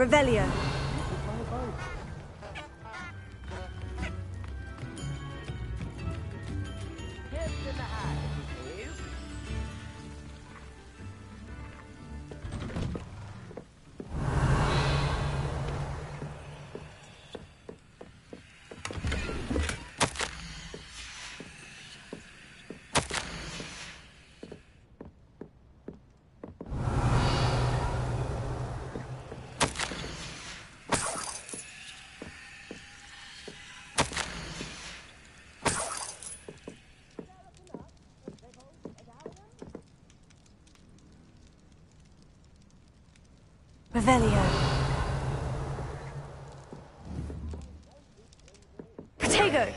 Revelio. Revelio. Protego!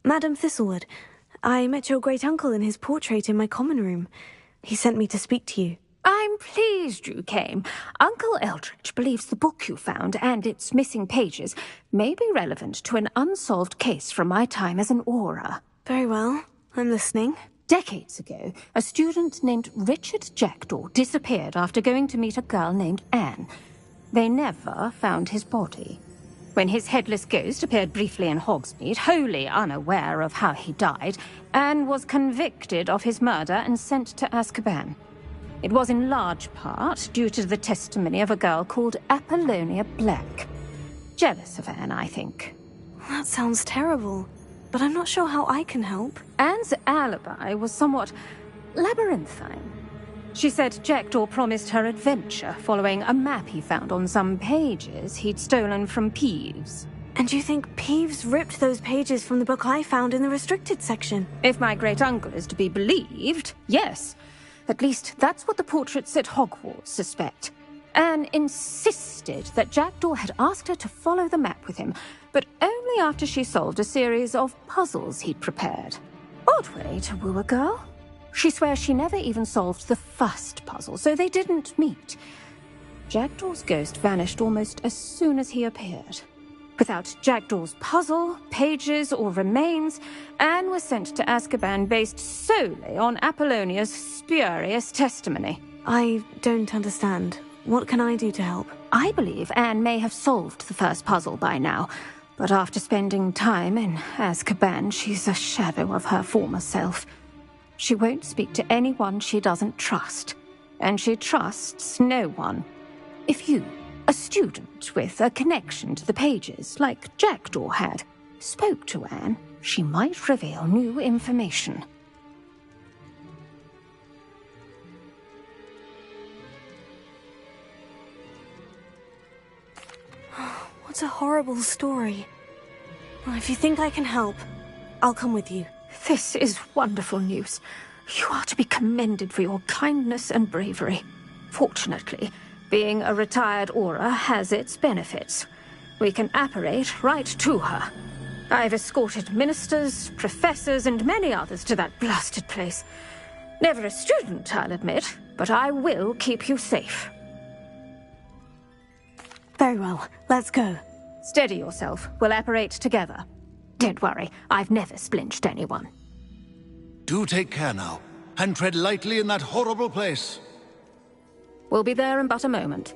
Madam Thistlewood, I met your great-uncle in his portrait in my common room. He sent me to speak to you. I'm pleased you came. Uncle Eldridge believes the book you found and its missing pages may be relevant to an unsolved case from my time as an Auror. Very well. I'm listening. Decades ago, a student named Richard Jackdaw disappeared after going to meet a girl named Anne. They never found his body. When his headless ghost appeared briefly in Hogsmeade, wholly unaware of how he died, Anne was convicted of his murder and sent to Azkaban. It was in large part due to the testimony of a girl called Apollonia Black. Jealous of Anne, I think. That sounds terrible, but I'm not sure how I can help. Anne's alibi was somewhat labyrinthine. She said Jackdaw promised her adventure following a map he found on some pages he'd stolen from Peeves. And you think Peeves ripped those pages from the book I found in the restricted section? If my great-uncle is to be believed, yes. At least that's what the portraits at Hogwarts suspect. Anne insisted that Jackdaw had asked her to follow the map with him, but only after she solved a series of puzzles he'd prepared. Odd way to woo a girl. She swears she never even solved the first puzzle, so they didn't meet. Jackdaw's ghost vanished almost as soon as he appeared. Without Jackdaw's puzzle, pages, or remains, Anne was sent to Azkaban based solely on Apollonia's spurious testimony. I don't understand. What can I do to help? I believe Anne may have solved the first puzzle by now, but after spending time in Azkaban, she's a shadow of her former self. She won't speak to anyone she doesn't trust, and she trusts no one. If you, a student with a connection to the pages, like Jackdaw had, spoke to Anne, she might reveal new information. What a horrible story. Well, if you think I can help, I'll come with you. This is wonderful news. You are to be commended for your kindness and bravery. Fortunately, being a retired Aura has its benefits. We can apparate right to her. I've escorted ministers, professors, and many others to that blasted place. Never a student, I'll admit, but I will keep you safe. Very well, let's go. Steady yourself. We'll apparate together. Don't worry, I've never splinched anyone. Do take care now, and tread lightly in that horrible place. We'll be there in but a moment.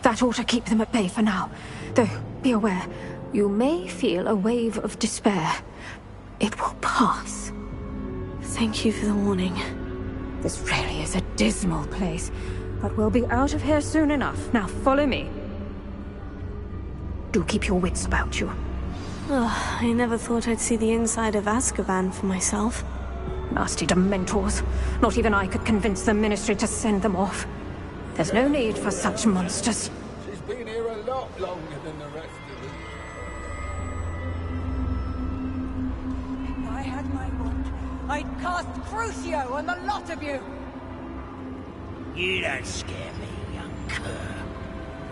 That ought to keep them at bay for now. Though, be aware, you may feel a wave of despair. It will pass. Thank you for the warning. This really is a dismal place, but we'll be out of here soon enough. Now follow me. Do keep your wits about you. Oh, I never thought I'd see the inside of Azkaban for myself. Nasty Dementors. Not even I could convince the Ministry to send them off. There's no need for such monsters. She's been here a lot longer than the rest of them. If I had my wand, I'd cast Crucio on the lot of you! You don't scare me, young cur.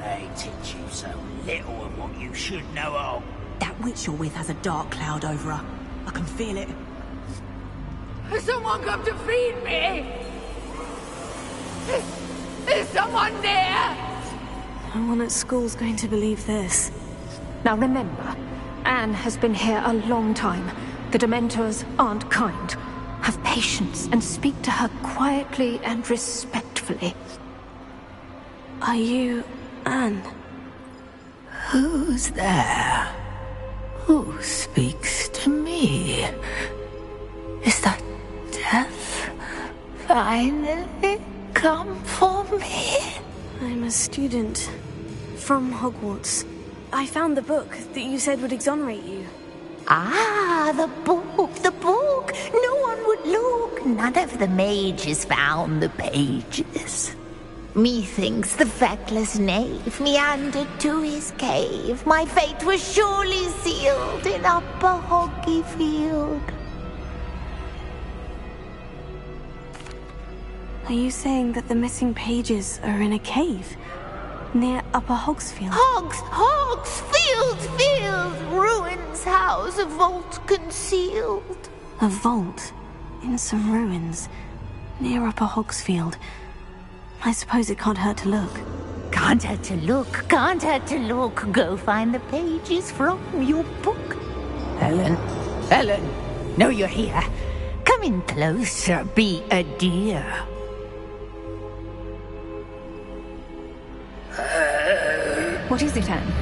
They teach you so little of what you should know of. That witch you're with has a dark cloud over her. I can feel it. Has someone come to feed me? Is someone there? No one at school's going to believe this. Now remember, Anne has been here a long time. The Dementors aren't kind. Have patience and speak to her quietly and respectfully. Are you Anne? Who's there? Who speaks to me? Is that death finally come for me? I'm a student from Hogwarts. I found the book that you said would exonerate you. Ah, the book, the book. No one would look. None of the mages found the pages. Methinks the feckless knave meandered to his cave. My fate was surely sealed in Upper Hoggyfield. Are you saying that the missing pages are in a cave near Upper Hogsfield? Field, ruins house, a vault concealed. A vault in some ruins near Upper Hogsfield. I suppose it can't hurt to look. Can't hurt to look, can't hurt to look. Go find the pages from your book. Helen, know you're here. Come in closer, be a dear. What is it, Anne?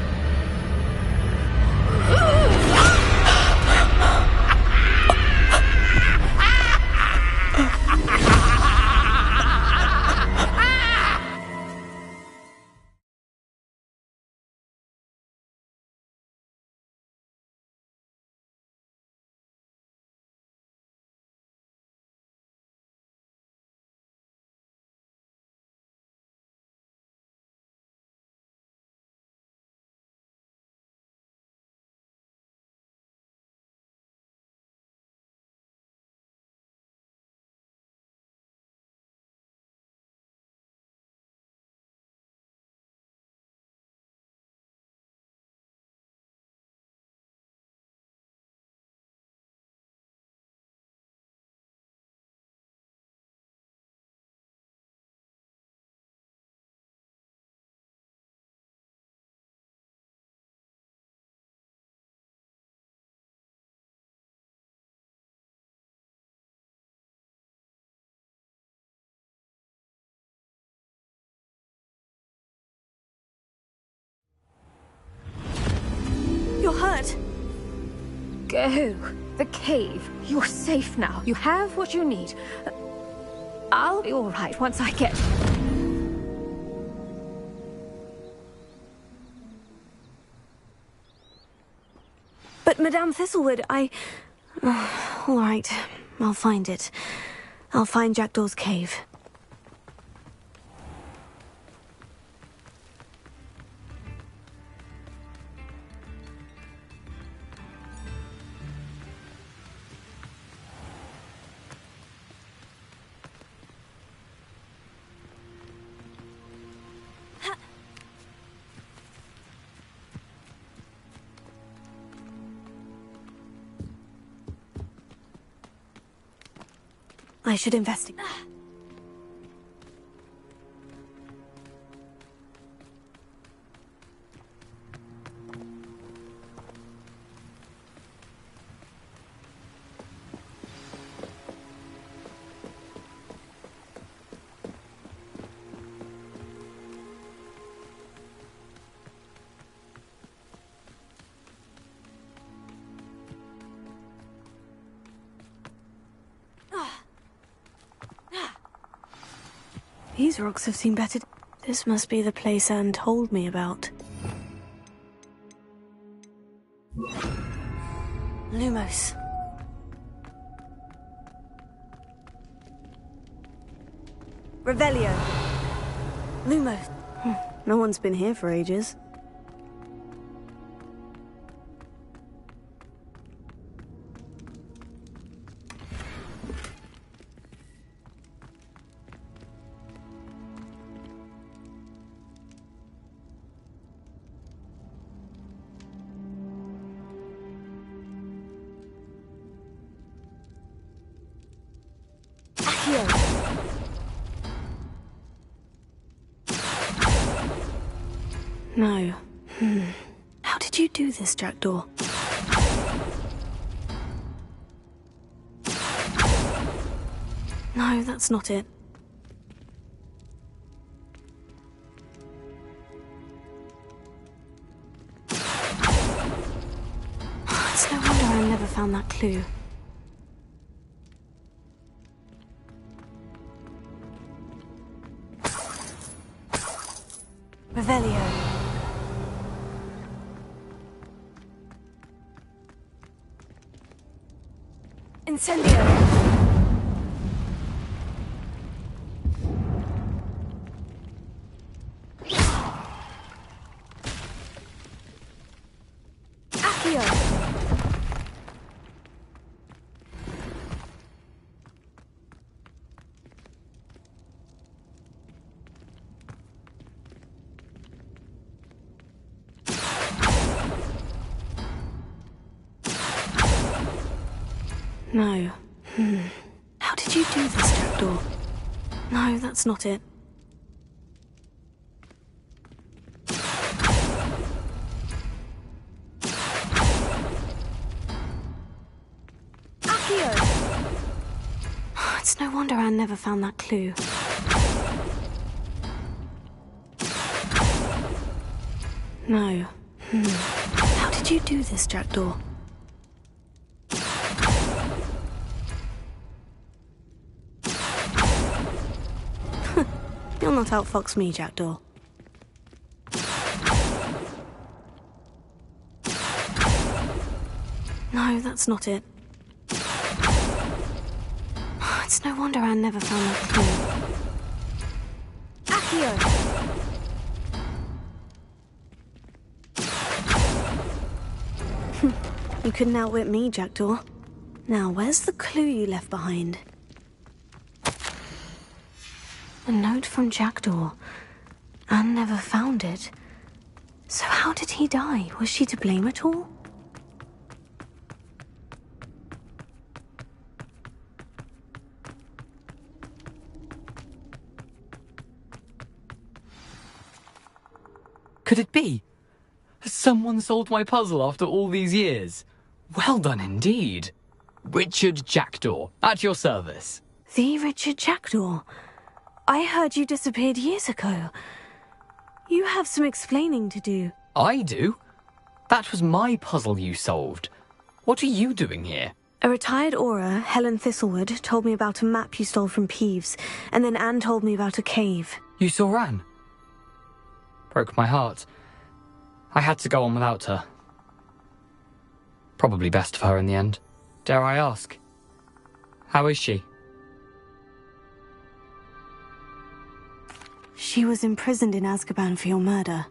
go. The cave. You're safe now. You have what you need. I'll be all right once I get... But Madame Thistlewood, all right, I'll find it. I'll find Jackdaw's cave. I should investigate. These rocks have seen better. This must be the place Anne told me about. Lumos. Revelio. Lumos. No one's been here for ages. No. How did you do this, Jackdaw? No, that's not it. It's no wonder I never found that clue. Revelio. Incendio. Accio. No. How did you do this, Jackdaw? No, that's not it. Accio! It's no wonder Anne never found that clue. No. How did you do this, Jackdaw? You'll not outfox me, Jackdaw. No, that's not it. It's no wonder Anne never found that clue. Accio! You couldn't outwit me, Jackdaw. Now, where's the clue you left behind? A note from Jackdaw. Anne never found it. So how did he die? Was she to blame at all? Could it be? Has someone solved my puzzle after all these years? Well done indeed. Richard Jackdaw, at your service. The Richard Jackdaw? I heard you disappeared years ago. You have some explaining to do. I do? That was my puzzle you solved. What are you doing here? A retired Aura, Helen Thistlewood, told me about a map you stole from Peeves, and then Anne told me about a cave. You saw Anne? Broke my heart. I had to go on without her. Probably best for her in the end. Dare I ask? How is she? She was imprisoned in Azkaban for your murder.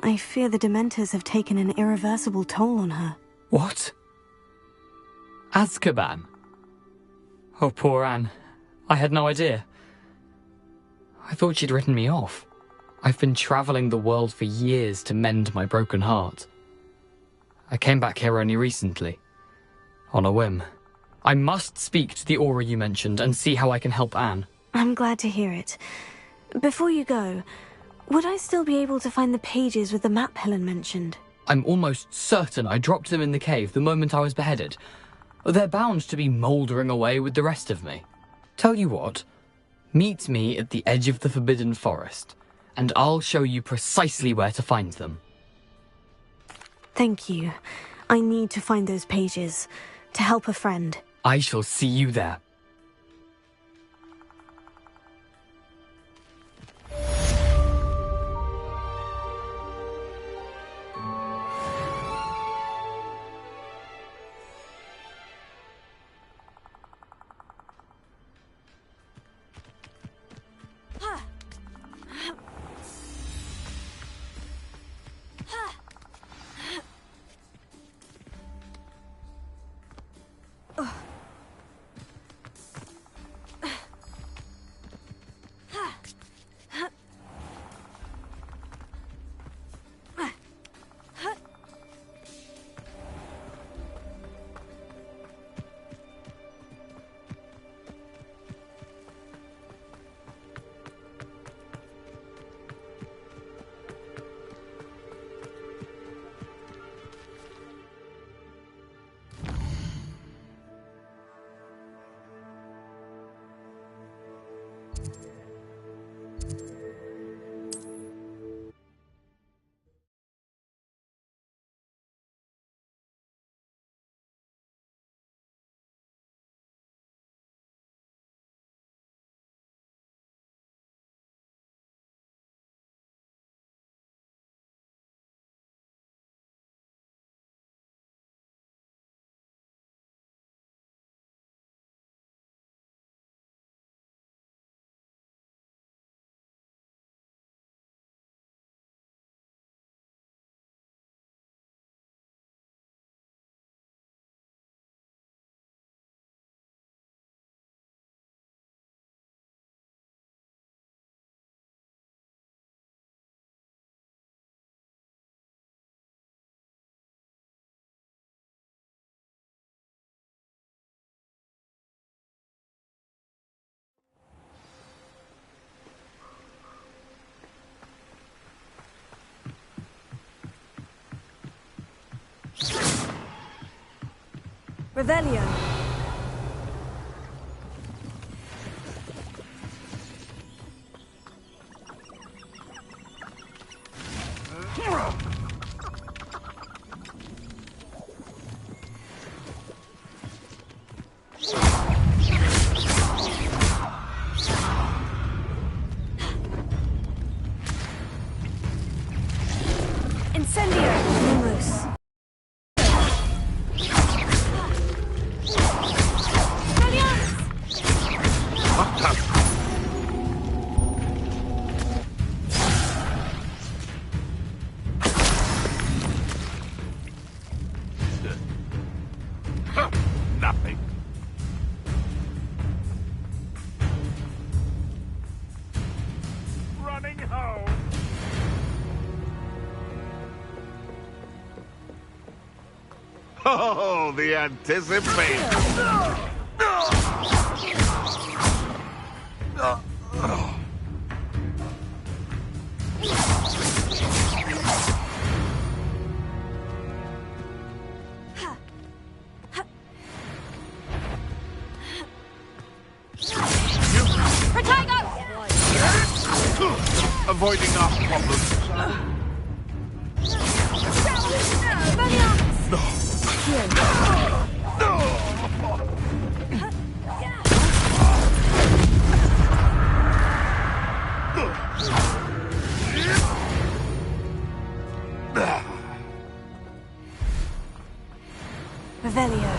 I fear the Dementors have taken an irreversible toll on her. What? Azkaban? Oh, poor Anne. I had no idea. I thought she'd written me off. I've been travelling the world for years to mend my broken heart. I came back here only recently. On a whim. I must speak to the Aura you mentioned and see how I can help Anne. I'm glad to hear it. Before you go, would I still be able to find the pages with the map Helen mentioned? I'm almost certain I dropped them in the cave the moment I was beheaded. They're bound to be mouldering away with the rest of me. Tell you what, meet me at the edge of the Forbidden Forest, and I'll show you precisely where to find them. Thank you. I need to find those pages, to help a friend. I shall see you there. Revelio. Incendio. Lumos. Nothing. Running home. Oh, the anticipation. Avoiding our problems. No. Revelio.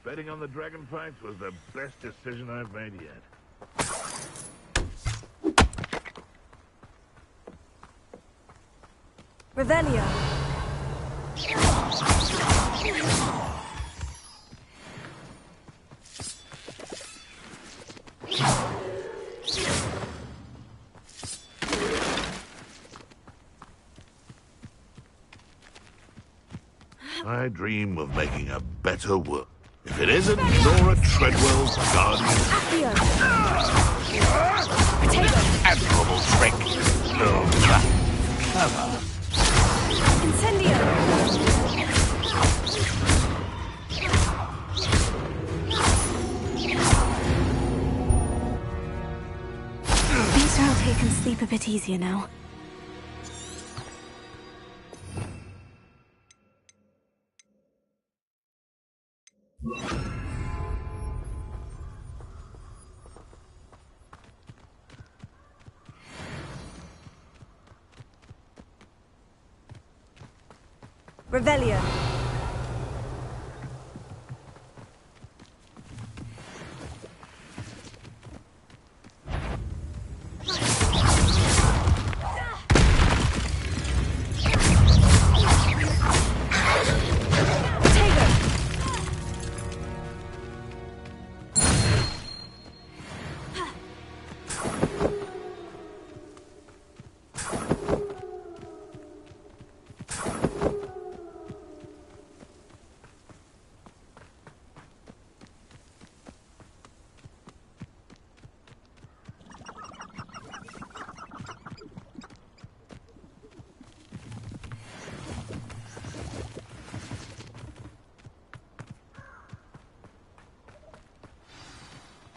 Betting on the dragon fights was the best decision I've made yet. Revelio. I dream of making a better world. If it isn't Nora Treadwell's guardian... Admirable trick. No, clever. Incendio. These around here can sleep a bit easier now. Revelio.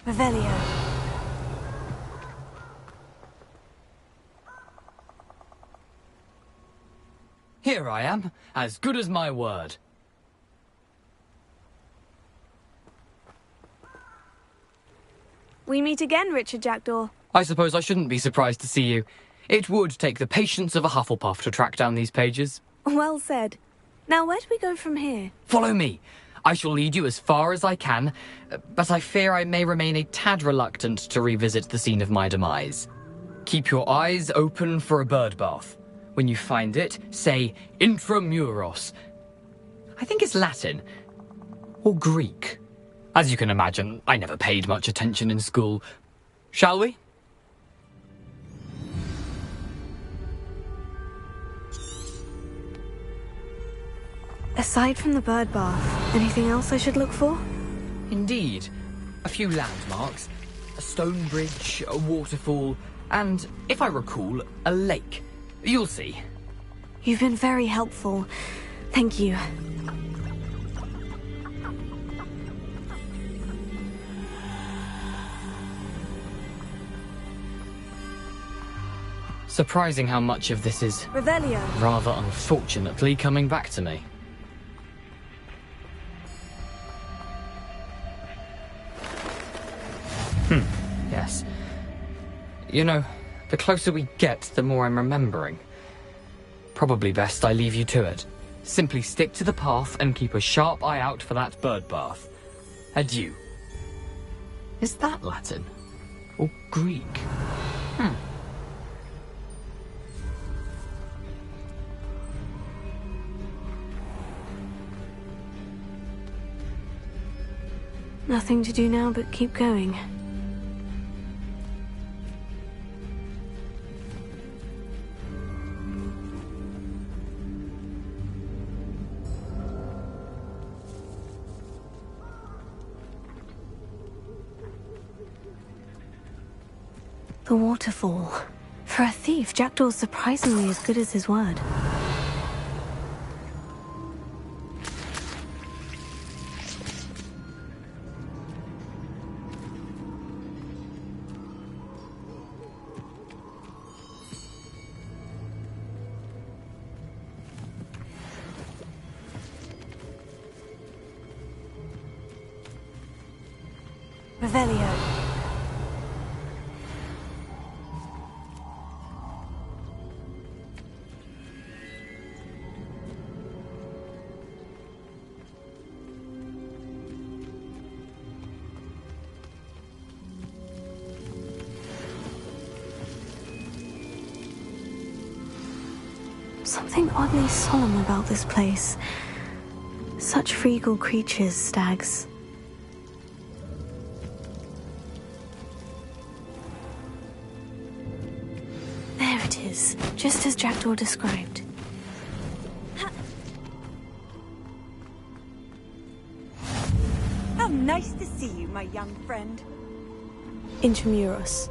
Revelio. Here I am, as good as my word. We meet again, Richard Jackdaw. I suppose I shouldn't be surprised to see you. It would take the patience of a Hufflepuff to track down these pages. Well said. Now, where do we go from here? Follow me. I shall lead you as far as I can, but I fear I may remain a tad reluctant to revisit the scene of my demise. Keep your eyes open for a bird bath. When you find it, say intramuros. I think it's Latin. Or Greek. As you can imagine, I never paid much attention in school. Shall we? Aside from the bird bath, anything else I should look for? Indeed. A few landmarks, a stone bridge, a waterfall, and, if I recall, a lake. You'll see. You've been very helpful. Thank you. Surprising how much of this is, Revelio. rather unfortunately, coming back to me. Yes. You know, the closer we get, the more I'm remembering. Probably best I leave you to it. Simply stick to the path and keep a sharp eye out for that bird bath. Adieu. Is that Latin? Or Greek? Nothing to do now but keep going. The waterfall. For a thief, Jackdaw's surprisingly as good as his word. Revelio. Something oddly solemn about this place. Such regal creatures, stags. There it is, just as Jackdaw described. How nice to see you, my young friend. Intramuros.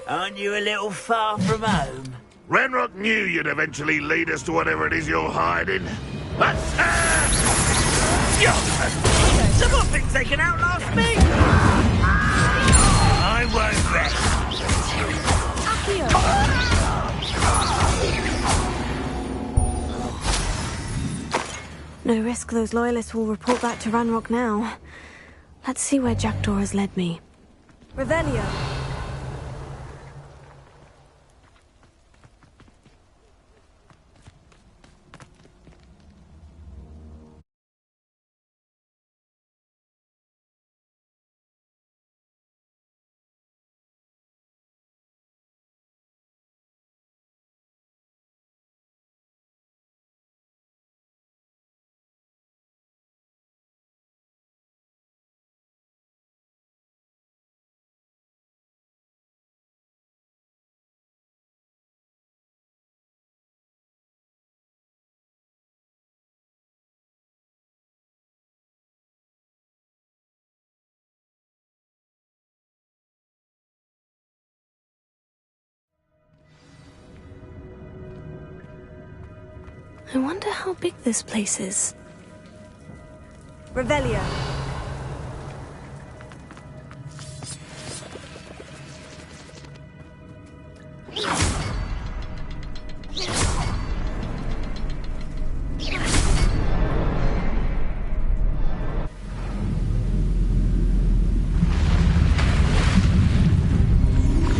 Aren't you a little far from home? Renrock knew you'd eventually lead us to whatever it is you're hiding. But, Someone thinks they can outlast me! I won't rest. No risk those loyalists will report back to Ranrock now. Let's see where Jackdaw has led me. Revelio. I wonder how big this place is. Revelio.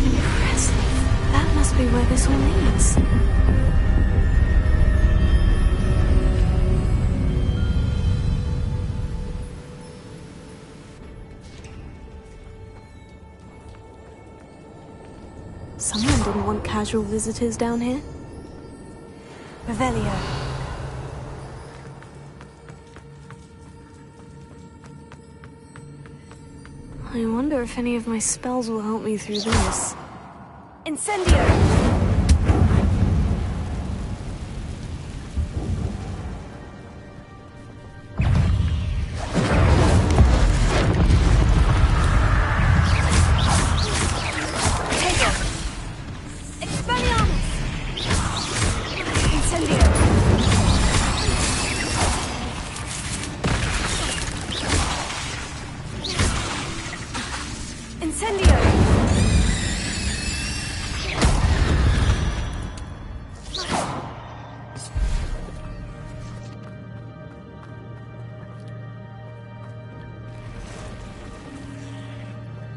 Impressive. That must be where this all leads. Someone didn't want casual visitors down here. Revelio. I wonder if any of my spells will help me through this. Incendio.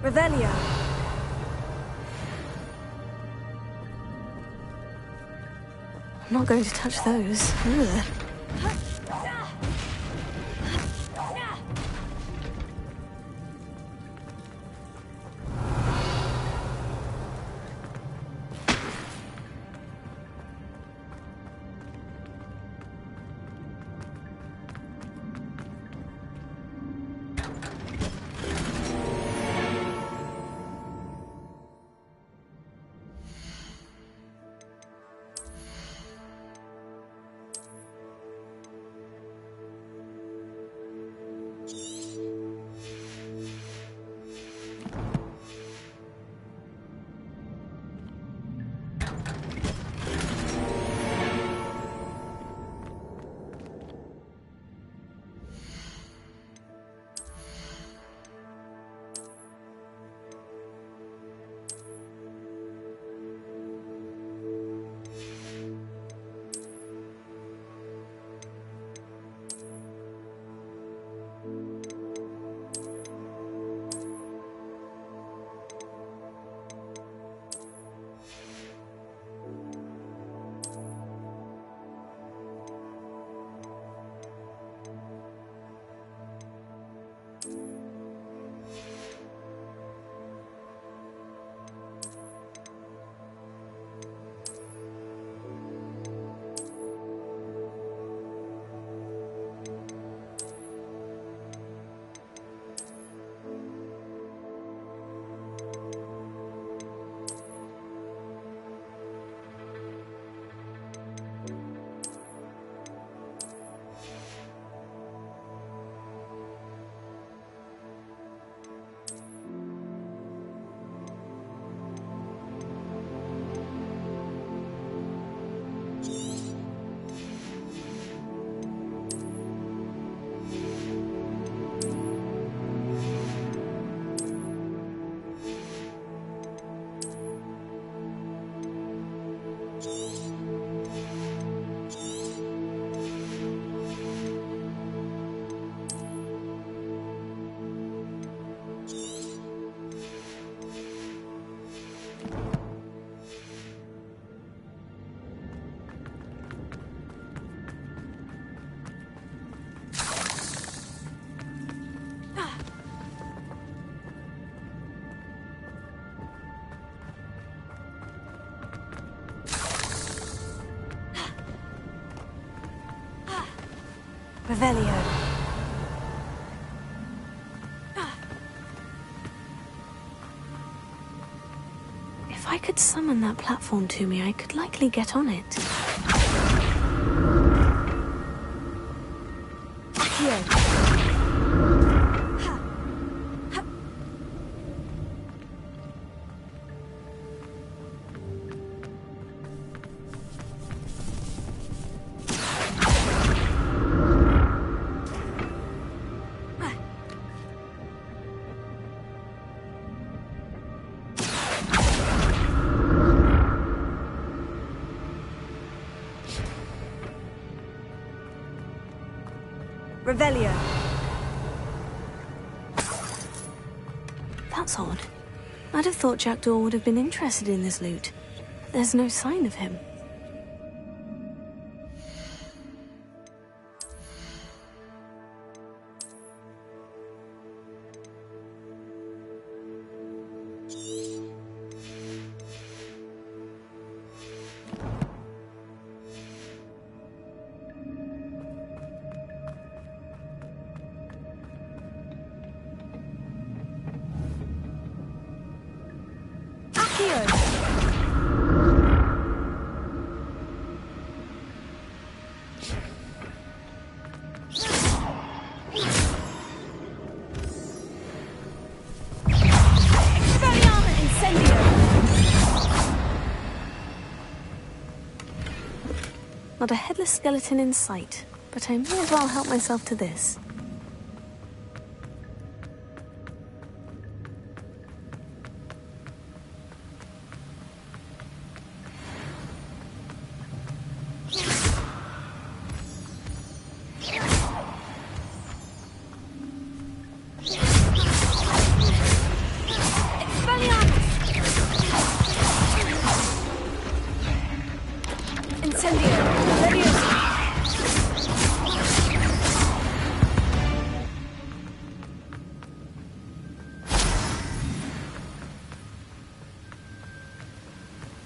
Revelio. I'm not going to touch those. Ugh. Revelio. If I could summon that platform to me, I could likely get on it. Accio. Revelio. That's odd. I'd have thought Jackdaw would have been interested in this loot. There's no sign of him. Not a headless skeleton in sight, but I may as well help myself to this.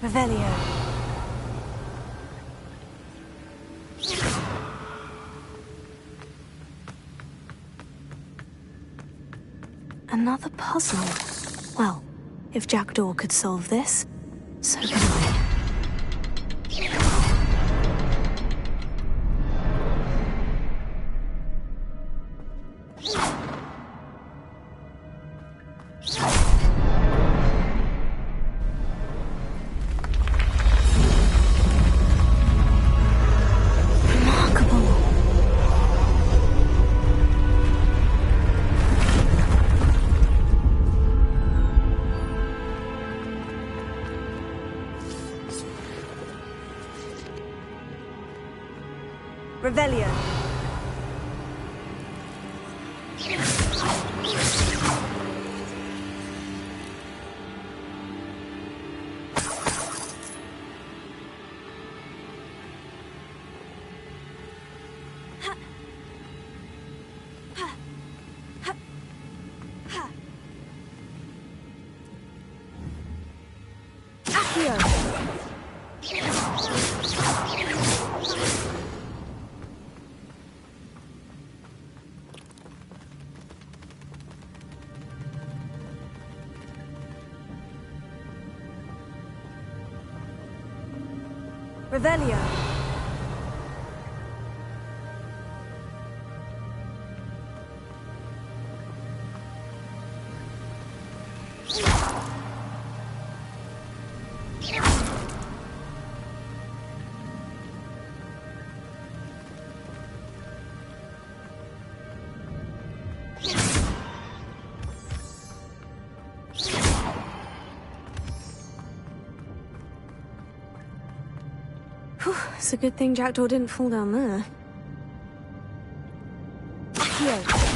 Revelio. Another puzzle. Well, if Jackdaw could solve this, so can I. Revelio. Revelio. It's a good thing Jackdaw didn't fall down there. Accio.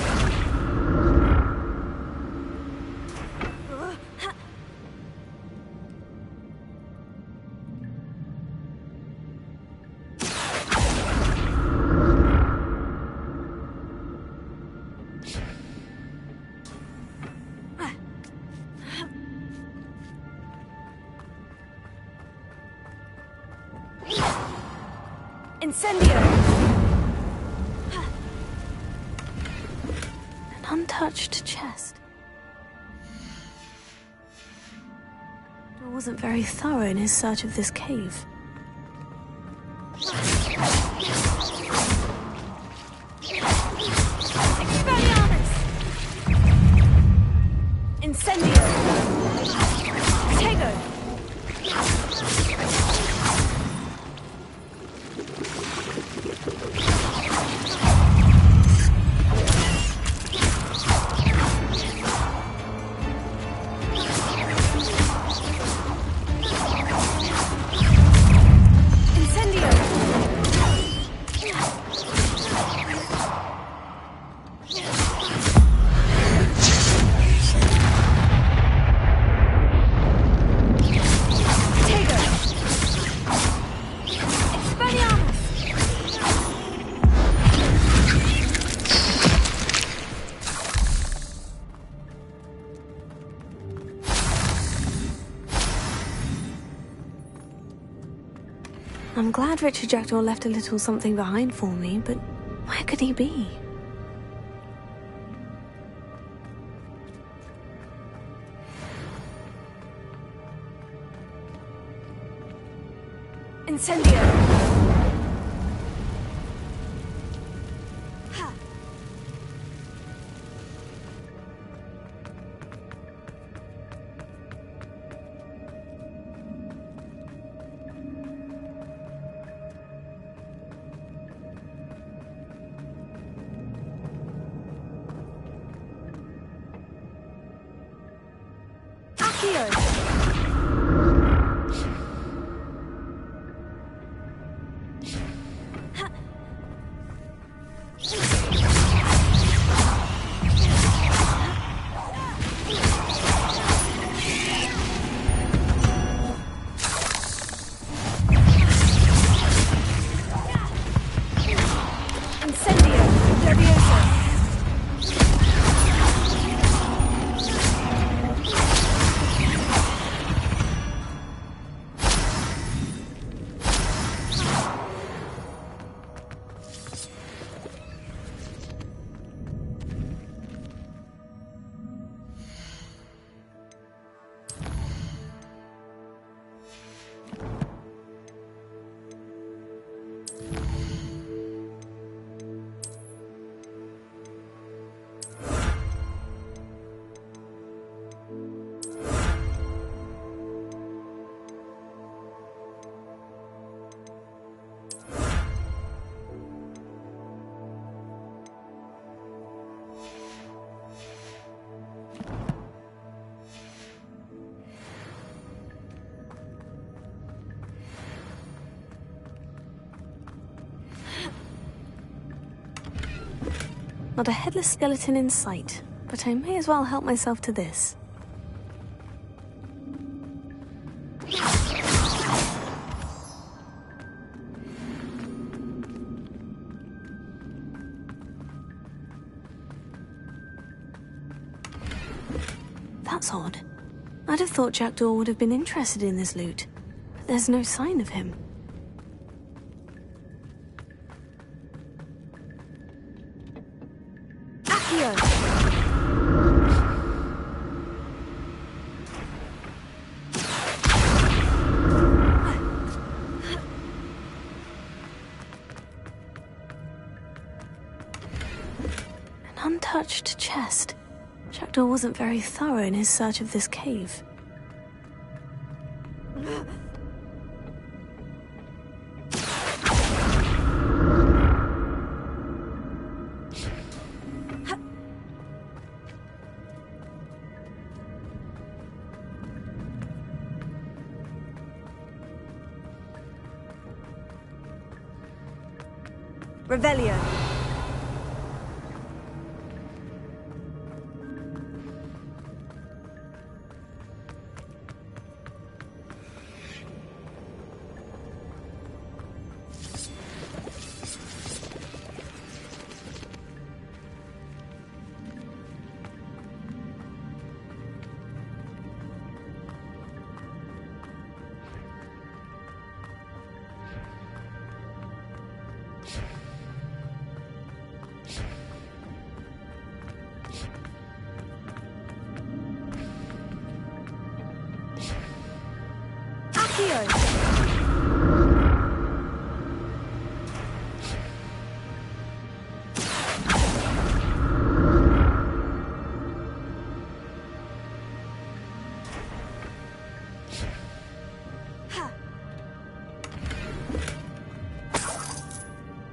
Incendio! untouched chest. He wasn't very thorough in his search of this cave. Expelliarmus! Incendio! Tego! I'm glad Richard Jackdaw left a little something behind for me, but where could he be? Incendio! Not a headless skeleton in sight, but I may as well help myself to this. That's odd. I'd have thought Jackdaw would have been interested in this loot, but there's no sign of him. An untouched chest. Jackdaw wasn't very thorough in his search of this cave. Revelio.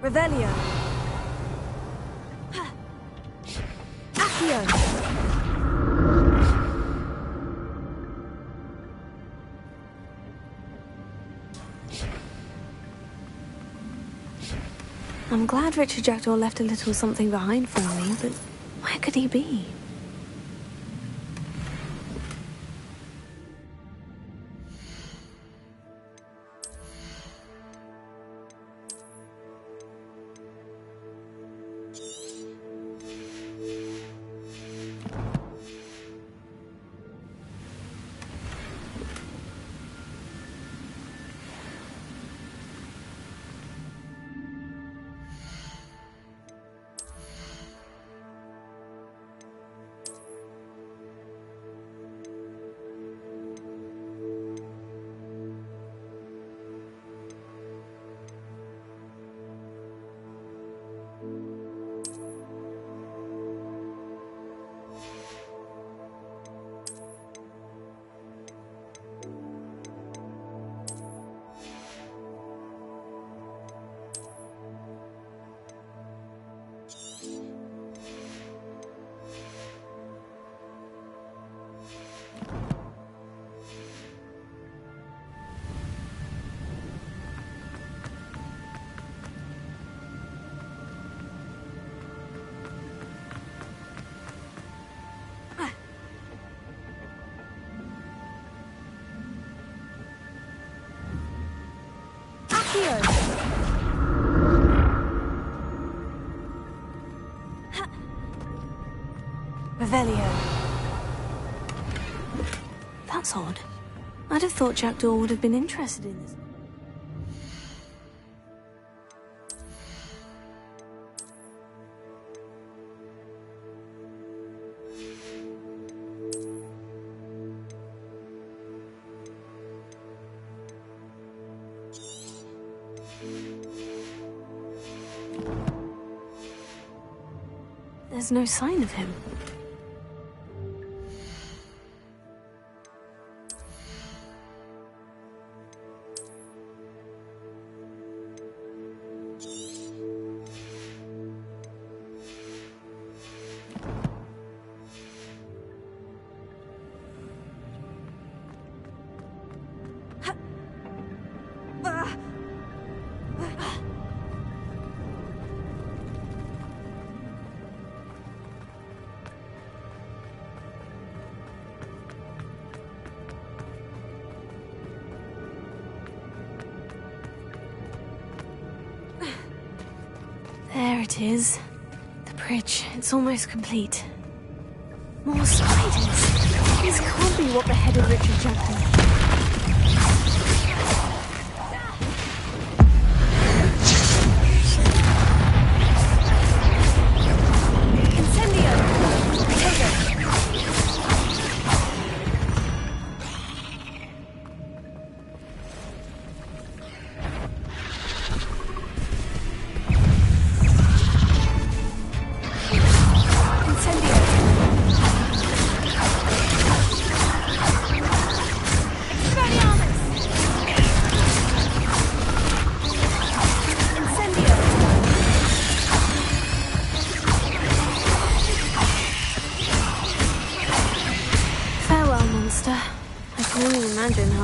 Revelio. Accio. I'm glad Richard Jackdaw left a little something behind for me, but where could he be? Revelio. That's odd. I'd have thought Jackdaw would have been interested in this. There's no sign of him. There it is. The bridge. It's almost complete. More spiders. This can't be what beheaded Richard Jackdaw.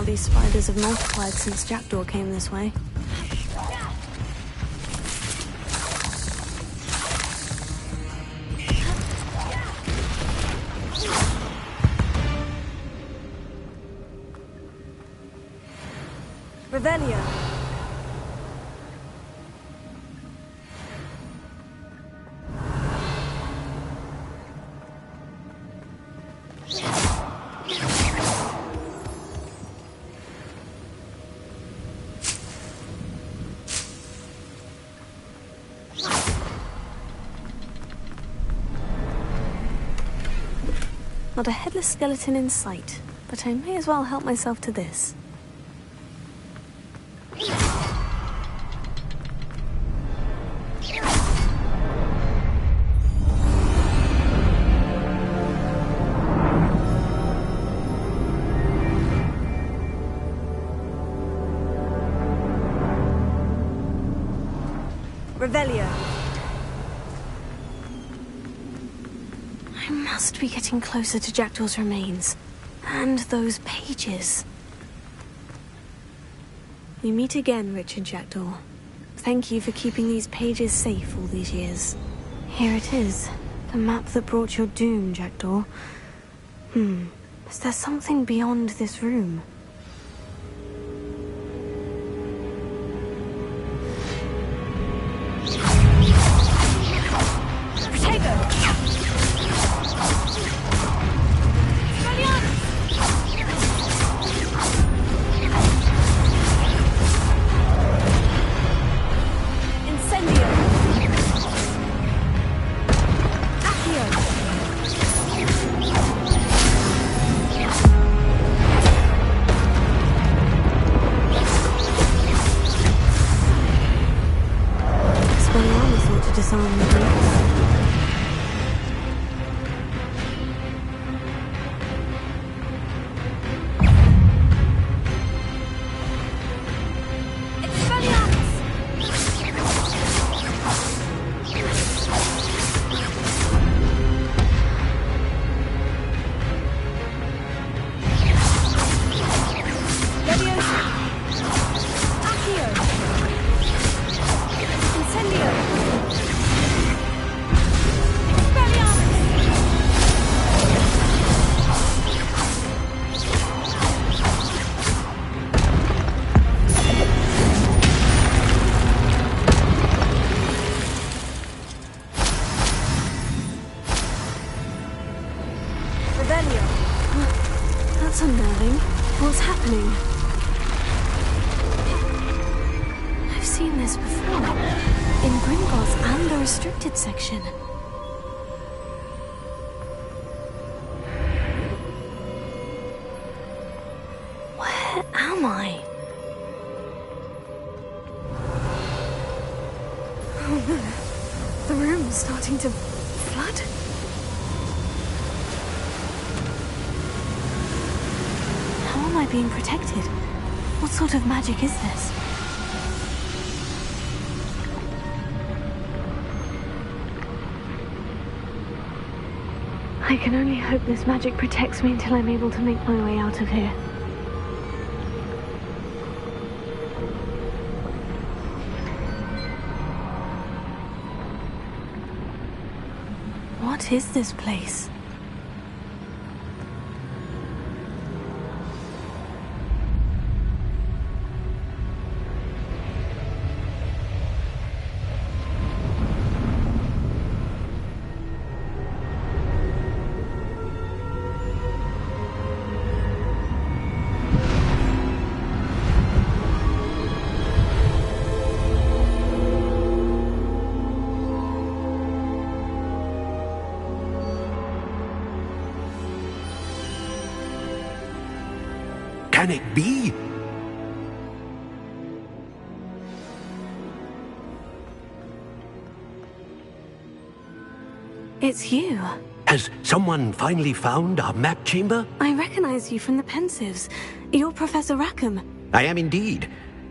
These spiders have multiplied since Jackdaw came this way. Revelio. Not a headless skeleton in sight, but I may as well help myself to this. Revelio. I must be getting closer to Jackdaw's remains. And those pages. We meet again, Richard Jackdaw. Thank you for keeping these pages safe all these years. Here it is. The map that brought your doom, Jackdaw. Is there something beyond this room? That's unnerving. What's happening? I've seen this before. In Gringotts and the restricted section. Where am I? Oh no. The room's starting to flood. How am I being protected? What sort of magic is this? I can only hope this magic protects me until I'm able to make my way out of here. What is this place? Can it be? It's you. Has someone finally found our map chamber? I recognize you from the Pensives. You're Professor Rackham. I am indeed.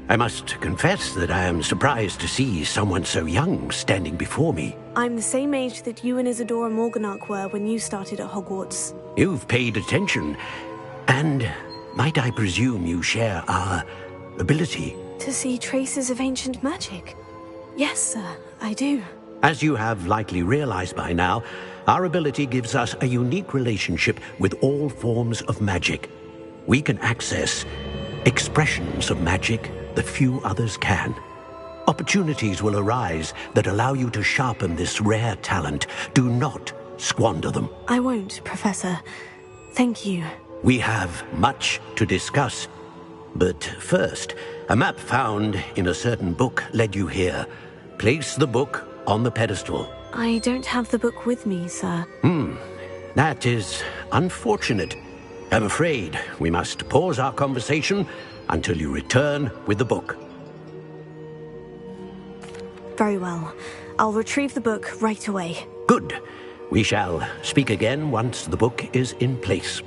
I must confess that I am surprised to see someone so young standing before me. I'm the same age that you and Isadora Morganach were when you started at Hogwarts. You've paid attention, and might I presume you share our ability? To see traces of ancient magic? Yes, sir, I do. As you have likely realized by now, our ability gives us a unique relationship with all forms of magic. We can access expressions of magic that few others can. Opportunities will arise that allow you to sharpen this rare talent. Do not squander them. I won't, Professor. Thank you. We have much to discuss. But first, a map found in a certain book led you here. Place the book on the pedestal. I don't have the book with me, sir. That is unfortunate. I'm afraid we must pause our conversation until you return with the book. Very well. I'll retrieve the book right away. Good. We shall speak again once the book is in place.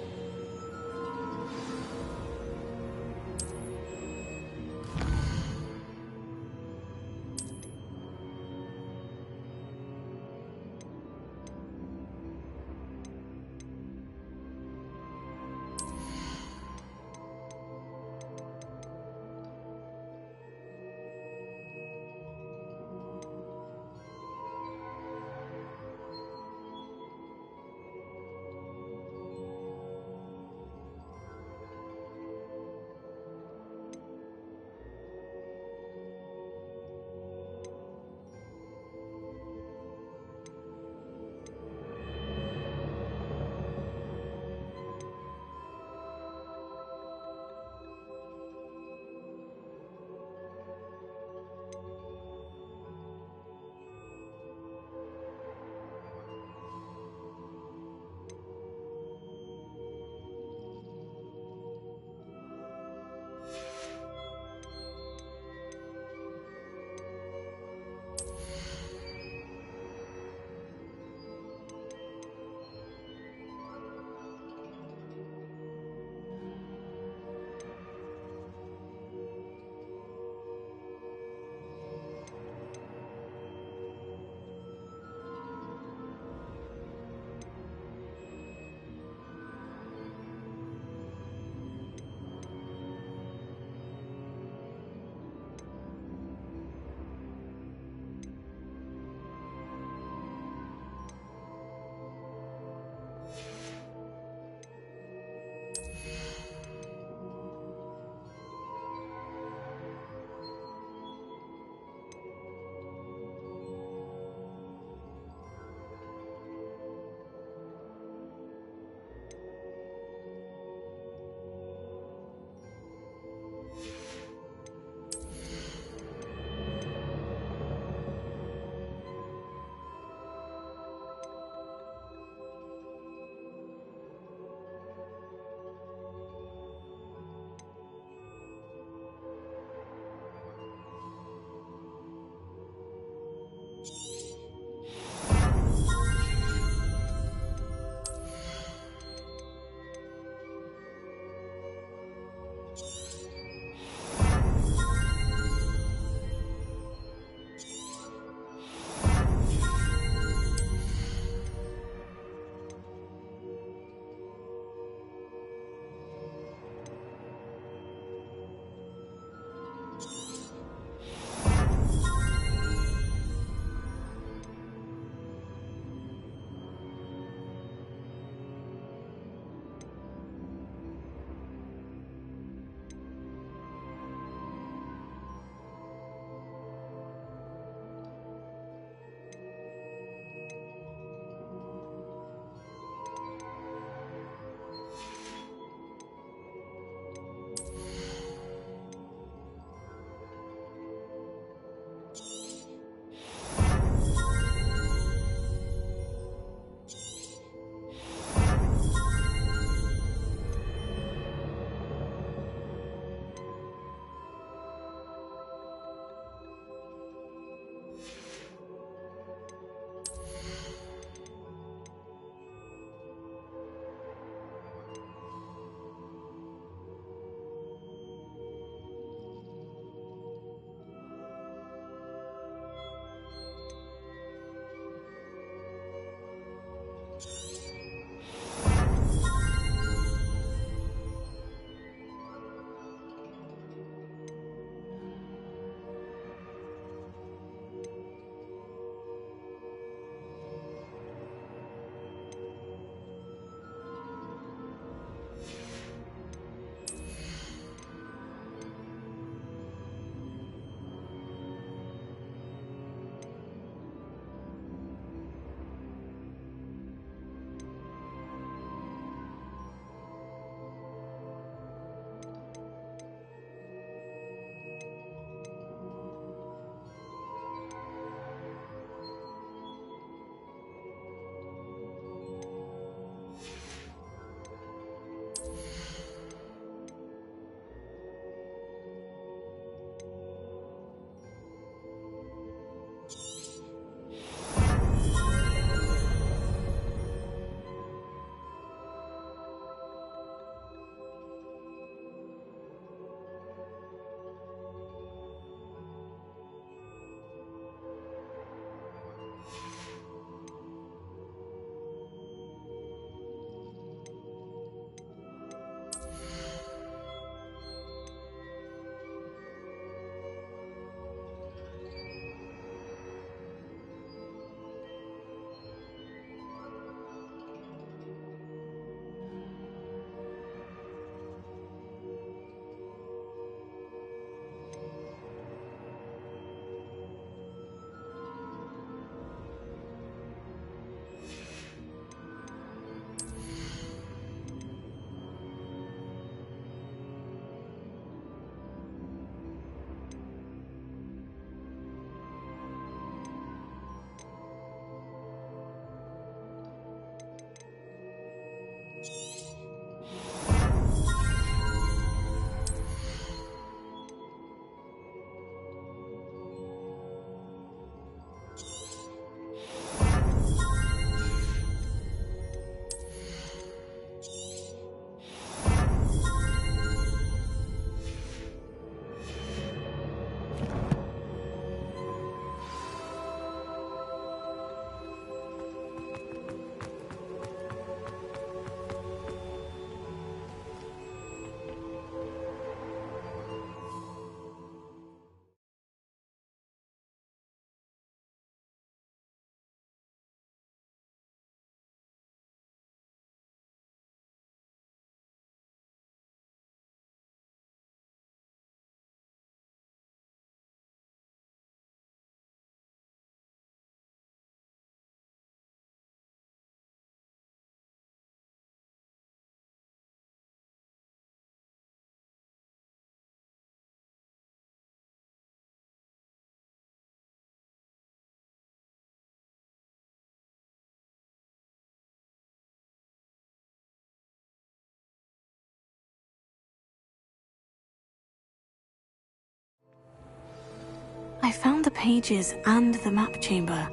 I found the pages and the map chamber.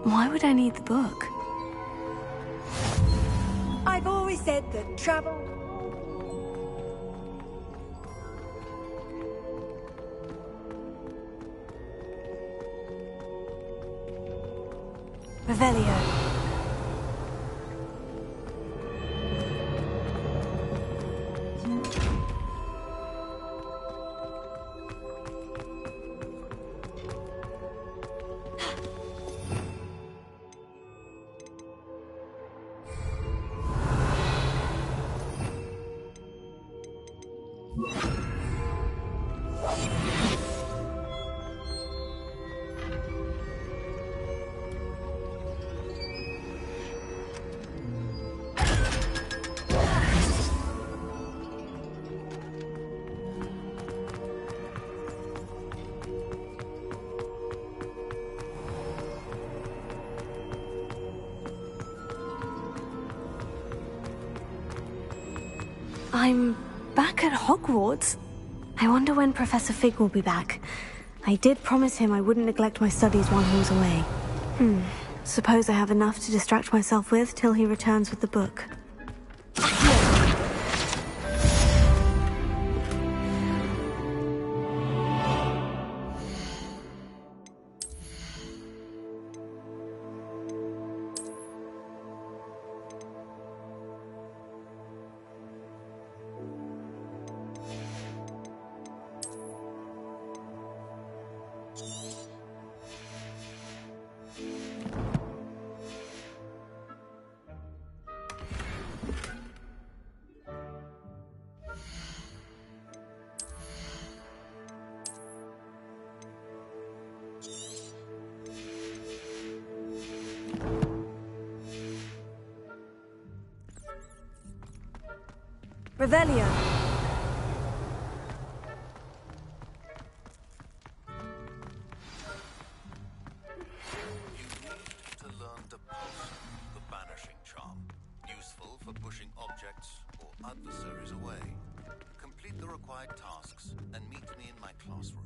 Why would I need the book? I've always said that travel... Revelio. I'm back at Hogwarts. I wonder when Professor Fig will be back. I did promise him I wouldn't neglect my studies while he was away. Suppose I have enough to distract myself with till he returns with the book. Revelio. To learn the pulse, the banishing charm, useful for pushing objects or adversaries away. Complete the required tasks and meet me in my classroom.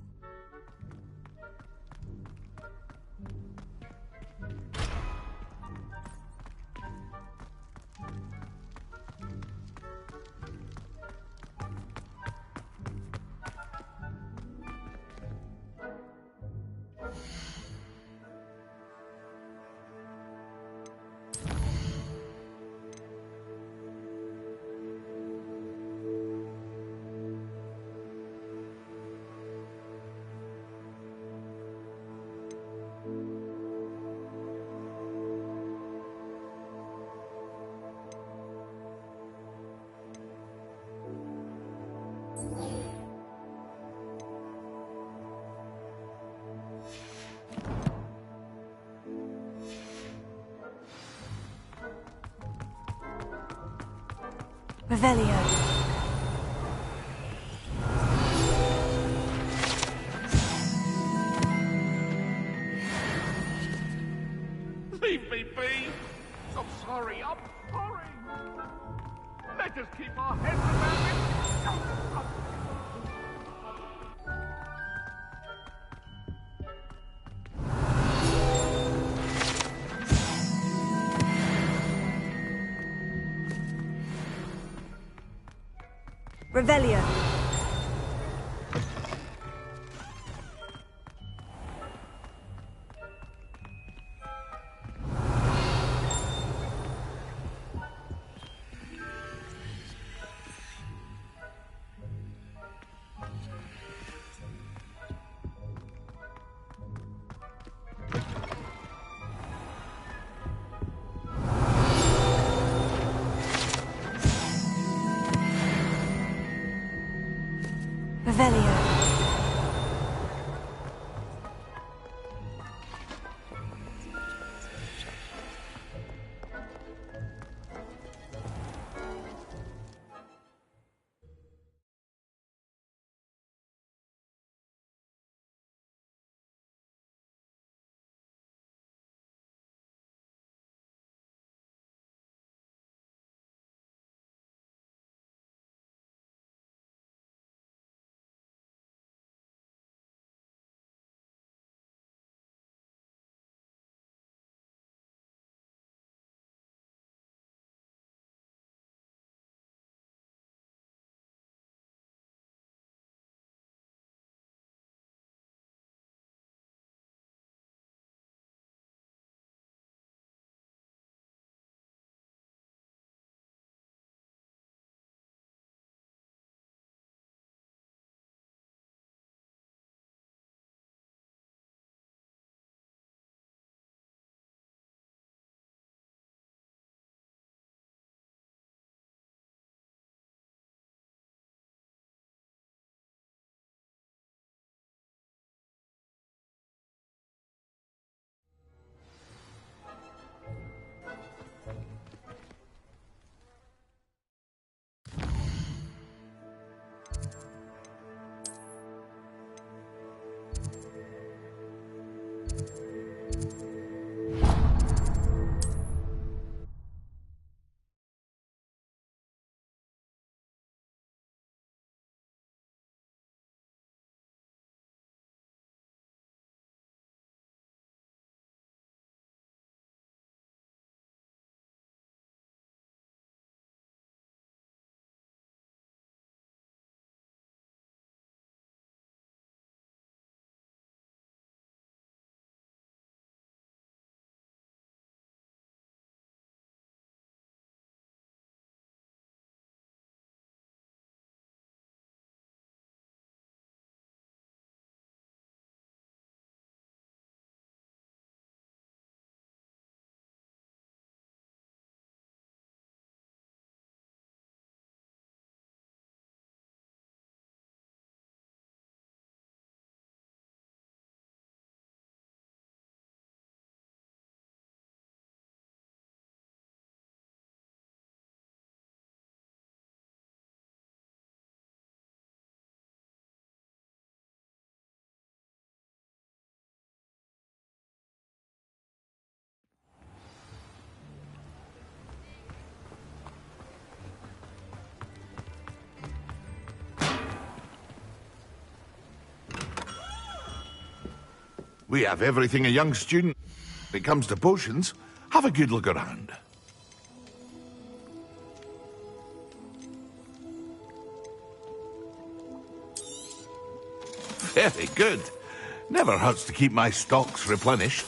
Revelio. Leave me be! I'm sorry, I'm sorry! Let us keep our heads about it! Revelio. Revelio. We have everything a young student. When it comes to potions, have a good look around. Very good. Never hurts to keep my stocks replenished.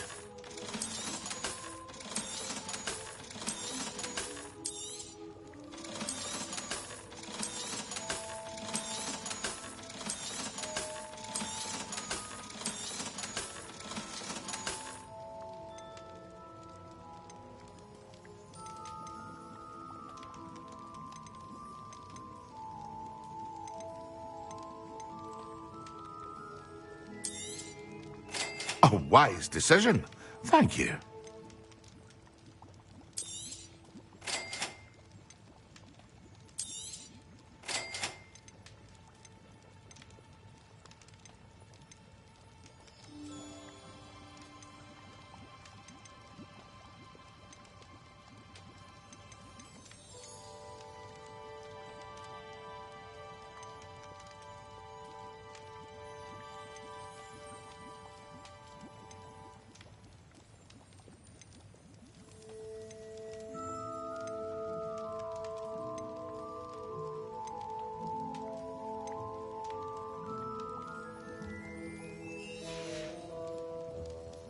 A wise decision. Thank you.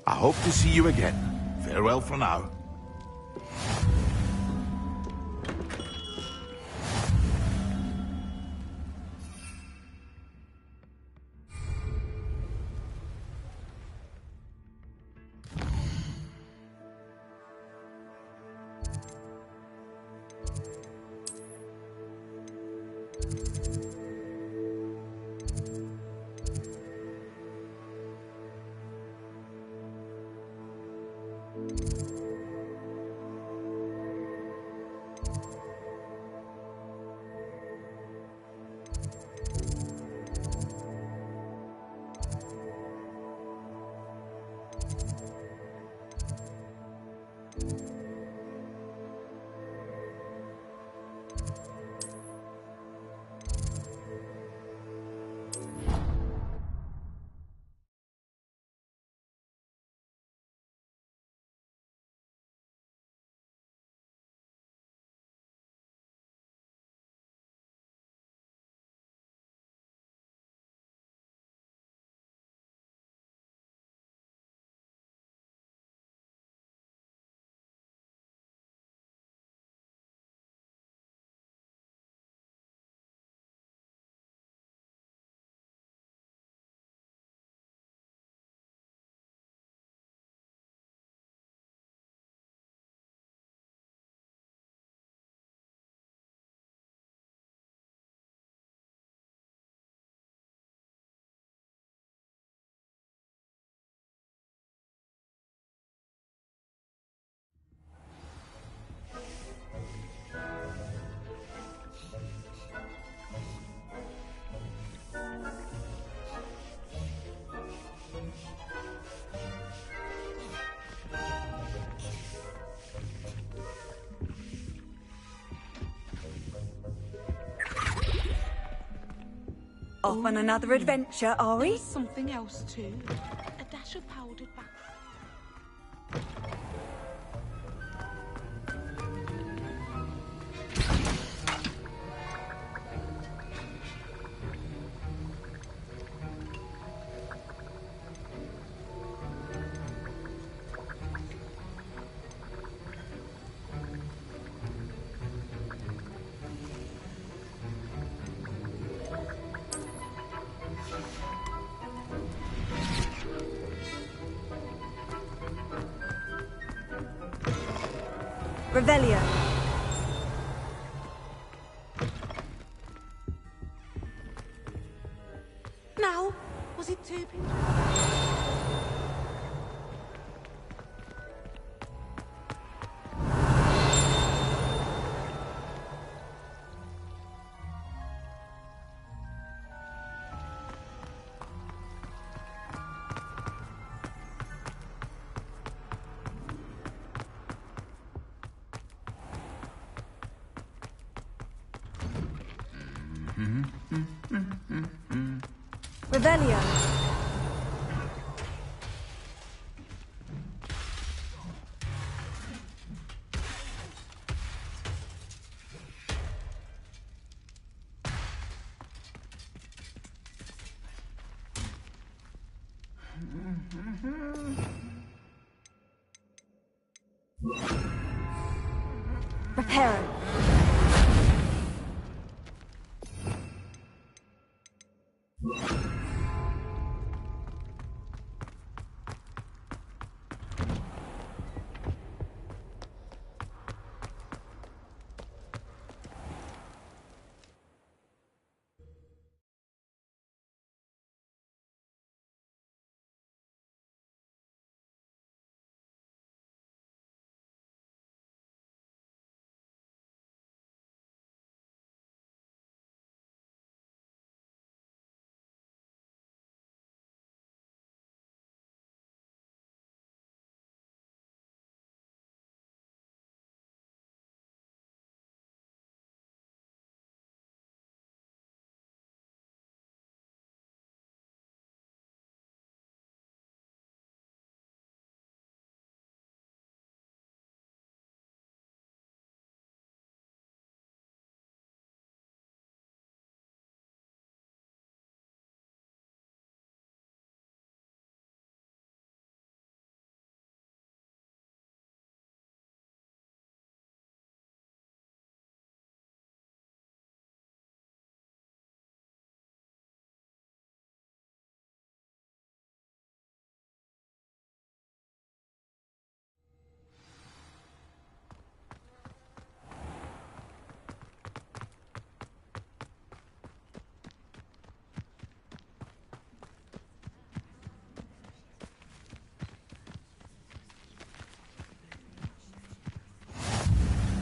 I hope to see you again. Farewell for now. Off on another adventure, are we? Something else too. A dash of powdered back. Revelio. Now, was it too people? Revelio. Reparo.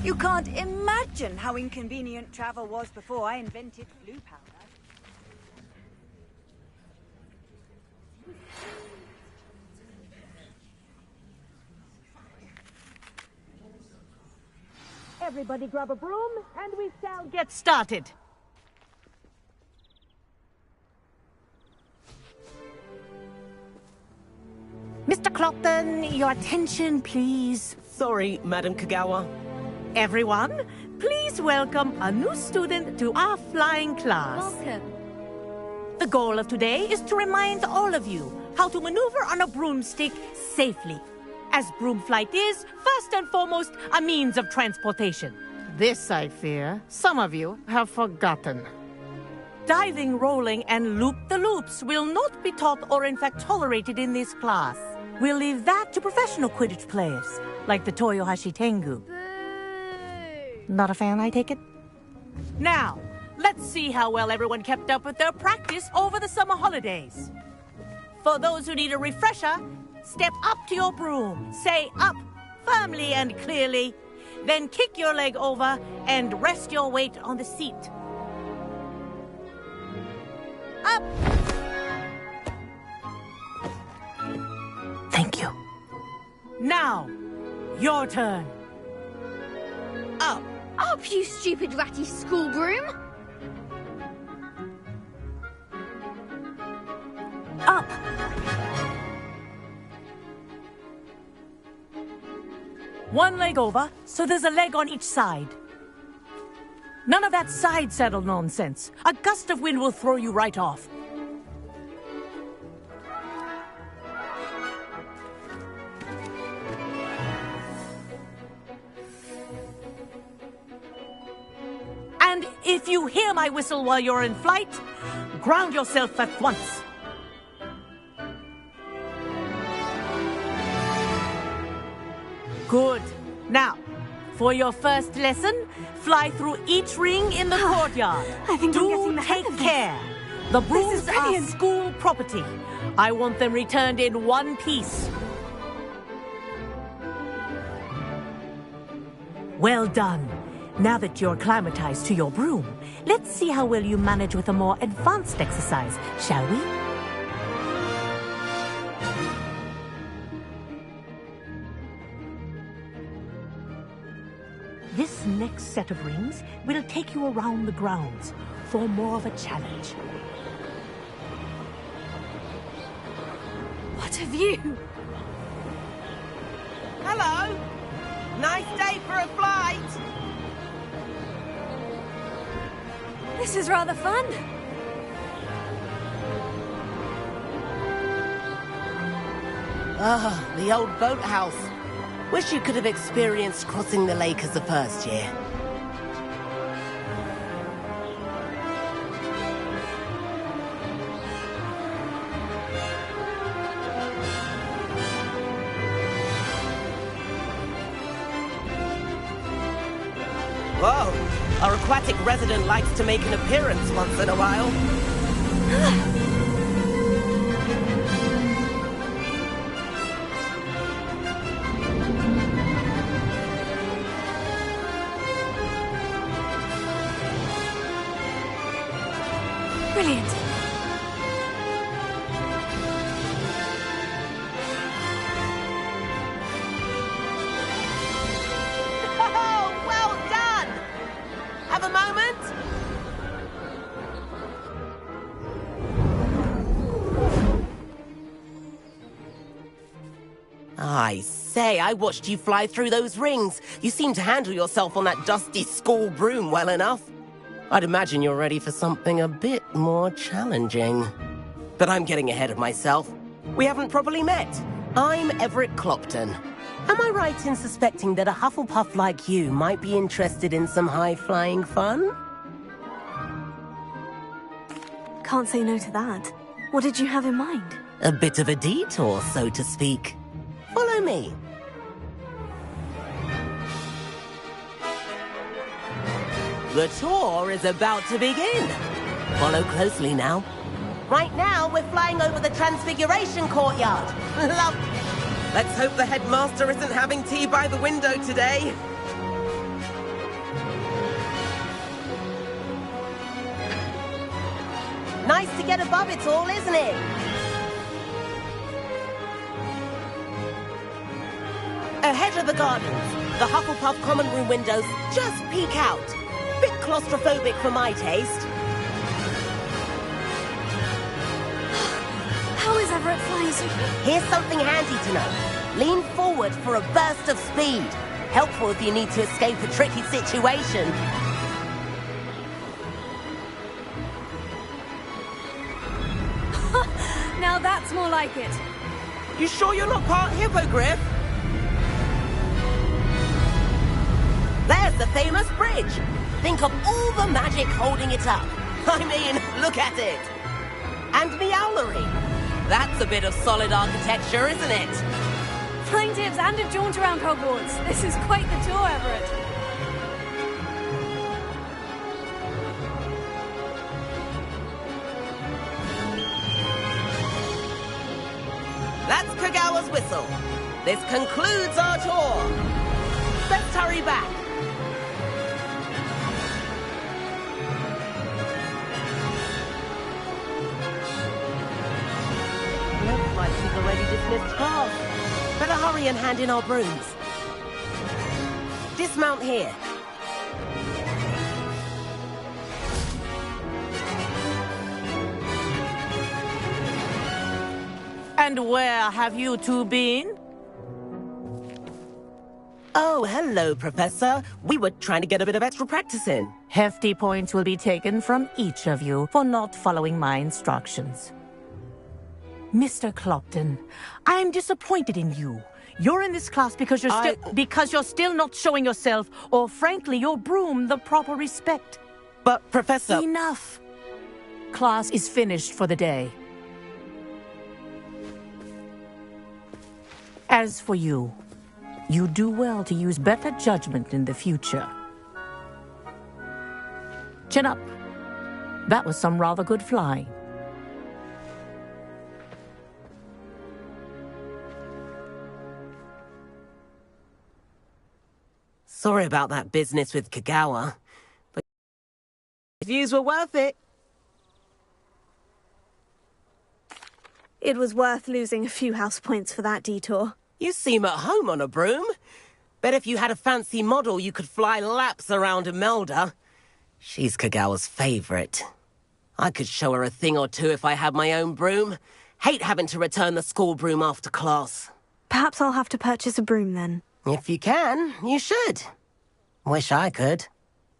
You can't imagine how inconvenient travel was before I invented blue powder. Everybody grab a broom, and we shall get started. Mr. Clockton, your attention, please. Sorry, Madam Kagawa. Everyone, please welcome a new student to our flying class. Welcome. The goal of today is to remind all of you how to maneuver on a broomstick safely, as broom flight is, first and foremost, a means of transportation. This, I fear, some of you have forgotten. Diving, rolling, and loop-the-loops will not be taught or in fact tolerated in this class. We'll leave that to professional Quidditch players, like the Toyohashi Tengu. Not a fan, I take it? Now, let's see how well everyone kept up with their practice over the summer holidays. For those who need a refresher, step up to your broom, say up firmly and clearly, then kick your leg over and rest your weight on the seat. Up! Thank you. Now, your turn. Up! Up, you stupid ratty school broom! Up! One leg over, so there's a leg on each side. None of that side saddle nonsense. A gust of wind will throw you right off. And if you hear my whistle while you're in flight, ground yourself at once. Good. Now, for your first lesson, fly through each ring in the courtyard. I think I'm getting the hang take of this. care. The brooms are brilliant. school property. I want them returned in one piece. Well done. Now that you're acclimatized to your broom, let's see how well you manage with a more advanced exercise, shall we? This next set of rings will take you around the grounds for more of a challenge. What a view! Hello! Nice day for a flight! This is rather fun. Ah, the old boathouse. Wish you could have experienced crossing the lake as a first year. Whoa, our aquatic resident likes to make an appearance once in a while. Brilliant. Oh, well done! Have a moment? I say, I watched you fly through those rings. You seem to handle yourself on that dusty school broom well enough. I'd imagine you're ready for something a bit more challenging. But I'm getting ahead of myself. We haven't properly met. I'm Everett Clopton. Am I right in suspecting that a Hufflepuff like you might be interested in some high-flying fun? Can't say no to that. What did you have in mind? A bit of a detour, so to speak. Follow me. The tour is about to begin. Follow closely now. Right now, we're flying over the Transfiguration Courtyard. Love. Let's hope the headmaster isn't having tea by the window today. Nice to get above it all, isn't it? Ahead of the gardens, the Hufflepuff common room windows just peek out. Bit claustrophobic for my taste. How is Everett flying so fast? Here's something handy to know. Lean forward for a burst of speed. Helpful if you need to escape a tricky situation. Now that's more like it. You sure you're not part hippogriff? There's the famous bridge. Think of all the magic holding it up. I mean, look at it. And the owlery. That's a bit of solid architecture, isn't it? Flying tips and a jaunt around Hogwarts. This is quite the tour, Everett. That's Kagawa's whistle. This concludes our tour. Let's hurry back. Looks like she's already dismissed class. Better hurry and hand in our brooms. Dismount here. And where have you two been? Oh, hello, Professor. We were trying to get a bit of extra practice in. Hefty points will be taken from each of you for not following my instructions. Mr. Clopton, I'm disappointed in you. You're in this class because you're still not showing yourself, or frankly, your broom the proper respect. But, Professor... Enough. Class is finished for the day. As for you, you do well to use better judgment in the future. Chin up. That was some rather good flying. Sorry about that business with Kagawa, but the views were worth it. It was worth losing a few house points for that detour. You seem at home on a broom. Bet if you had a fancy model, you could fly laps around Imelda. She's Kagawa's favorite. I could show her a thing or two if I had my own broom. Hate having to return the school broom after class. Perhaps I'll have to purchase a broom then. If you can, you should. Wish I could.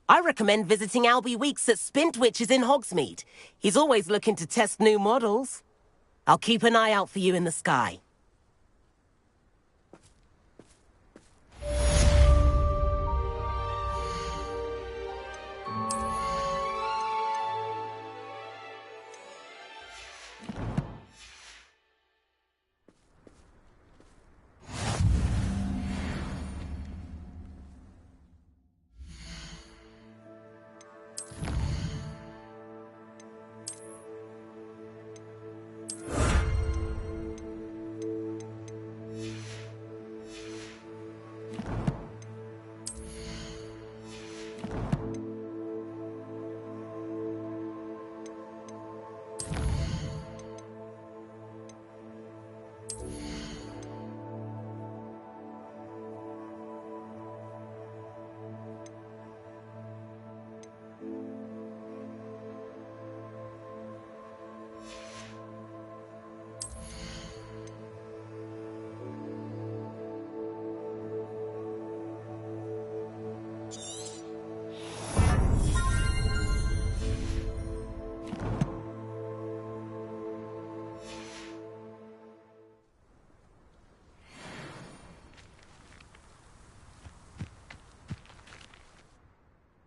I recommend visiting Albie Weeks at Spintwitches in Hogsmeade. He's always looking to test new models. I'll keep an eye out for you in the sky.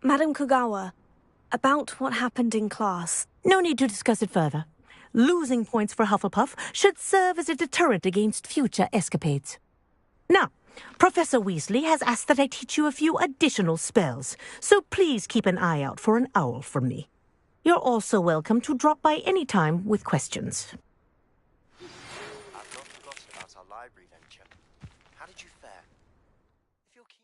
Madam Kogawa, about what happened in class. No need to discuss it further. Losing points for Hufflepuff should serve as a deterrent against future escapades. Now, Professor Weasley has asked that I teach you a few additional spells, so please keep an eye out for an owl from me. You're also welcome to drop by any time with questions. I've not forgotten about our library venture. How did you fare? If you're keen...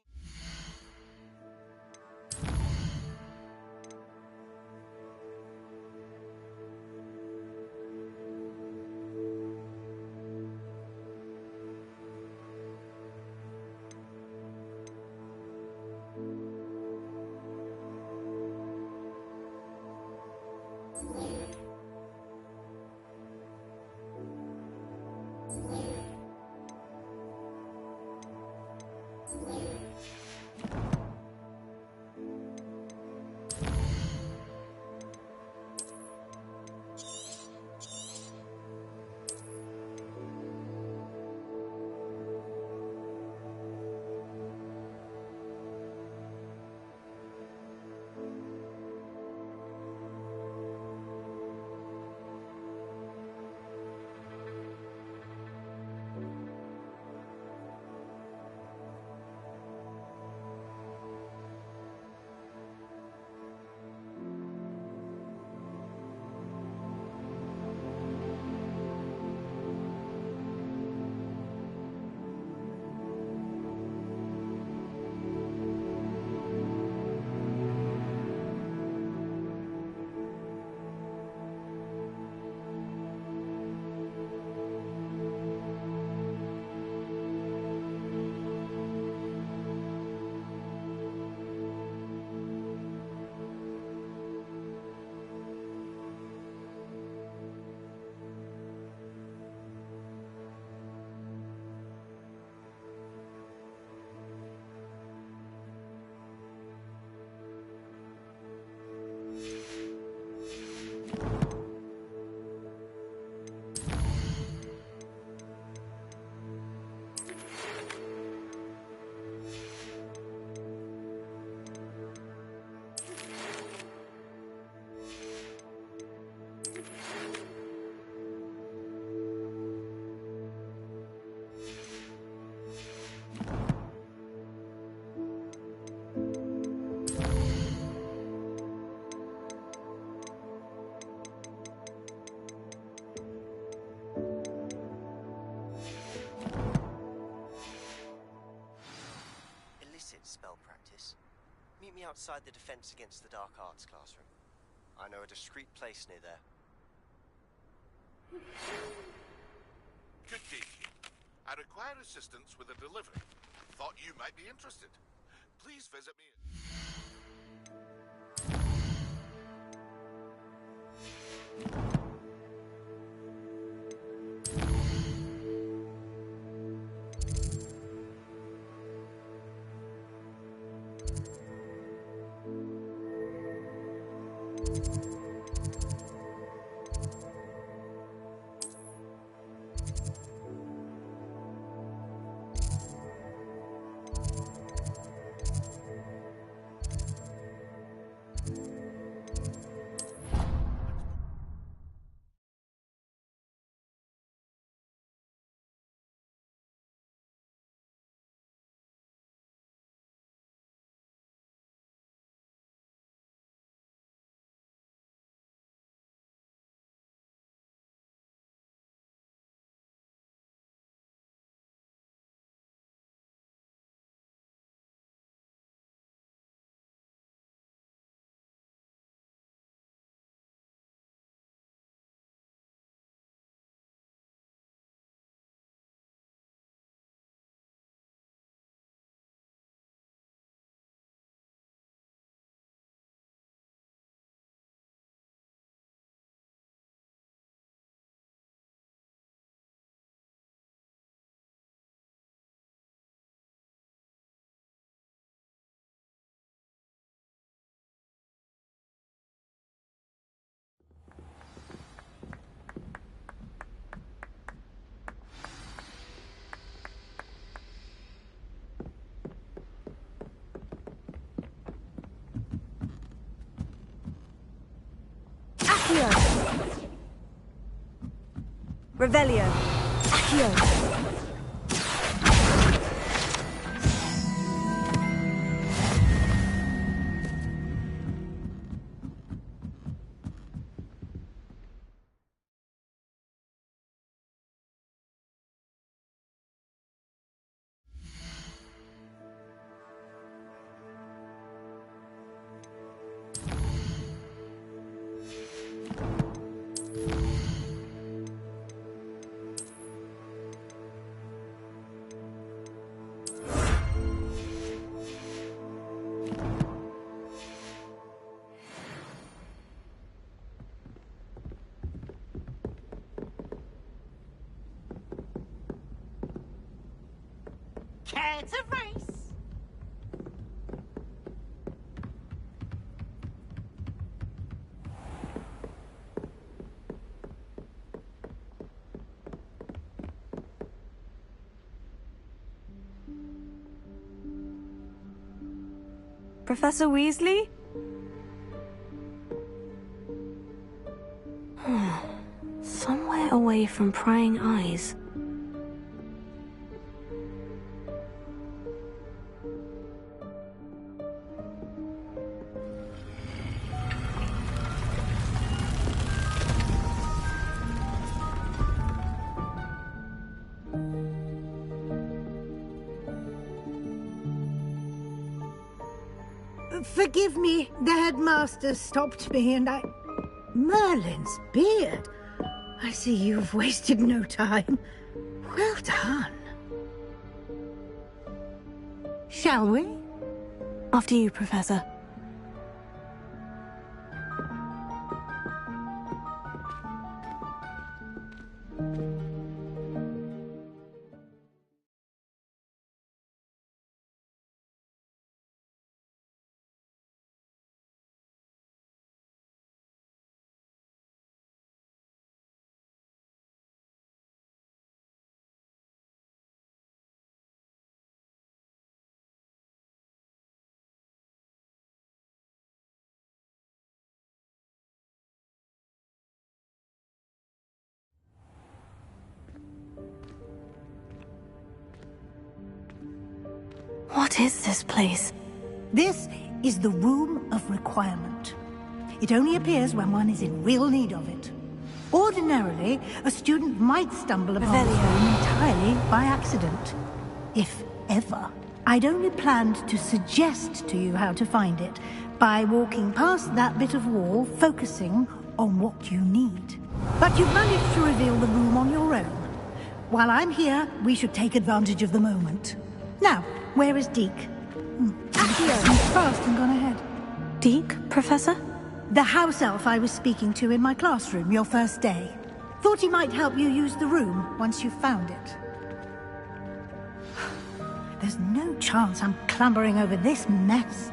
Spell practice. Meet me outside the Defense Against the Dark Arts classroom. I know a discreet place near there. Good day. I require assistance with a delivery. Thought you might be interested. Please visit me. Revelio. Accio. Care to race? Professor Weasley? Somewhere away from prying eyes. Forgive me, the headmaster stopped me and I... Merlin's beard. I see you've wasted no time. Well done. Shall we? After you, Professor. What is this place? This is the Room of Requirement. It only appears when one is in real need of it. Ordinarily, a student might stumble upon this room entirely by accident. If ever. I'd only planned to suggest to you how to find it by walking past that bit of wall, focusing on what you need. But you've managed to reveal the room on your own. While I'm here, we should take advantage of the moment. Now, where is Deke? He's fast and gone ahead. Deke, Professor? The house elf I was speaking to in my classroom your first day. Thought he might help you use the room once you found it. There's no chance I'm clambering over this mess.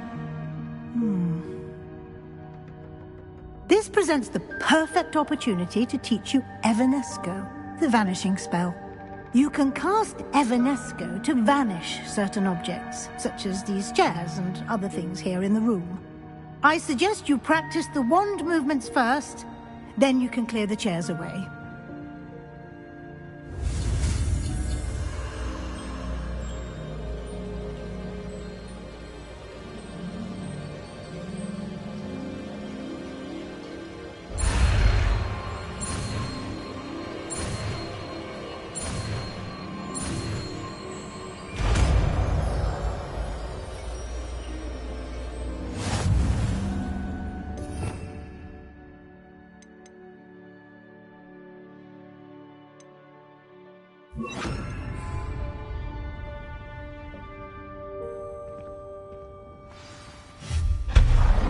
This presents the perfect opportunity to teach you Evanesco, the vanishing spell. You can cast Evanesco to vanish certain objects, such as these chairs and other things here in the room. I suggest you practice the wand movements first, then you can clear the chairs away.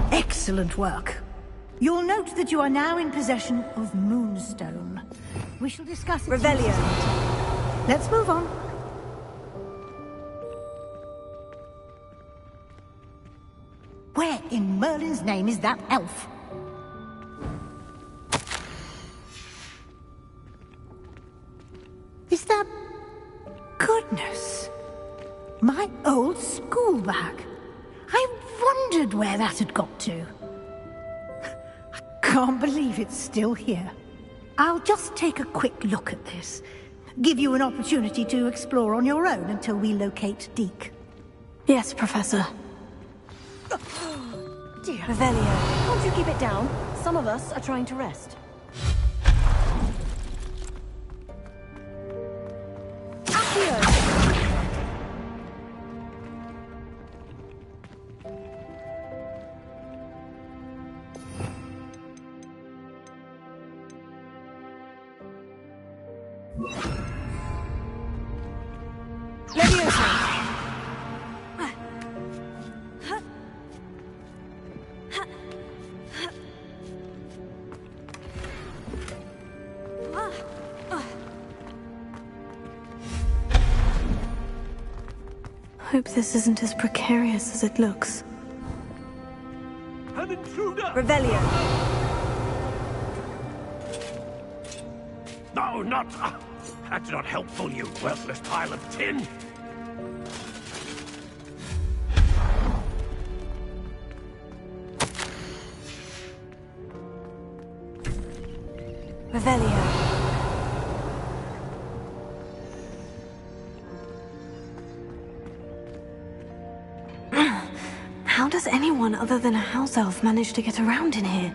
Excellent work. You'll note that you are now in possession of Moonstone. We shall discuss it. Revelio. Let's move on. Where in Merlin's name is that elf? Is that... Goodness. My old school bag. I wondered where that had got to. I can't believe it's still here. I'll just take a quick look at this. Give you an opportunity to explore on your own until we locate Deke. Yes, Professor. Dear Revelio, can't you keep it down? Some of us are trying to rest. Accio! Hope this isn't as precarious as it looks. An intruder! Revelio! No, not... That's not helpful, you worthless pile of tin! Revelio! How does anyone other than a house elf manage to get around in here?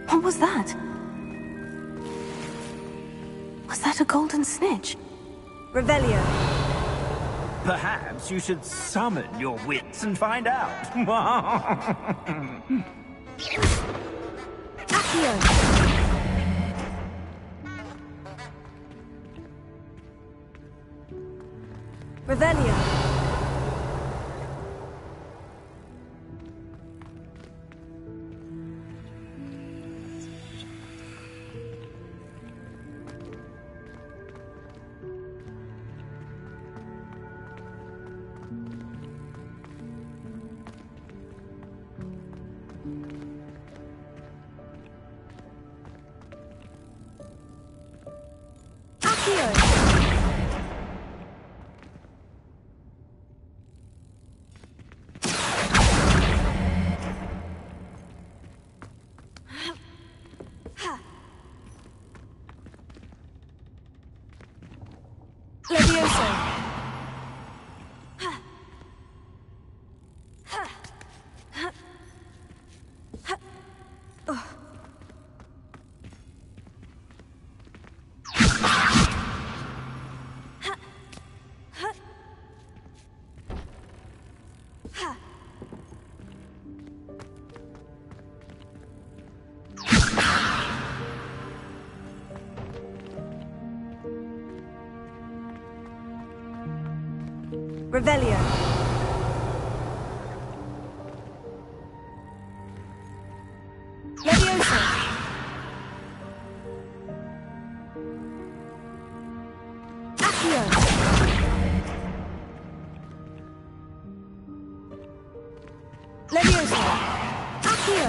What was that? Was that a golden snitch? Revelio! Perhaps you should summon your wits and find out. Accio! Revelio! Revelio! Leviosa! Accio! Leviosa! Accio!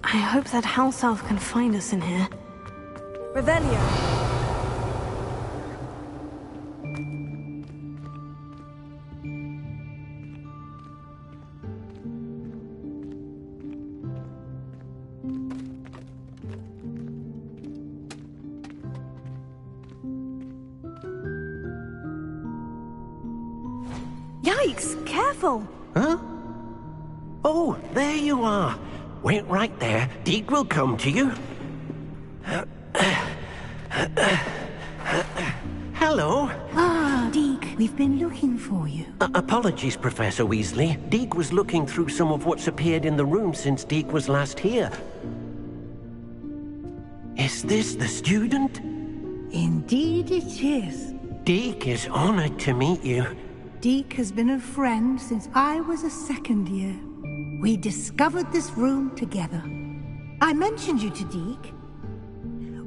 I hope that house elf can find us in here. Revelio! Yikes! Careful! Huh? Oh, there you are. Wait right there. Deke will come to you. Hello. Ah, Deke, we've been looking for you. Apologies, Professor Weasley. Deke was looking through some of what's appeared in the room since Deke was last here. Is this the student? Indeed it is. Deke is honored to meet you. Deke has been a friend since I was a second year. We discovered this room together. I mentioned you to Deke.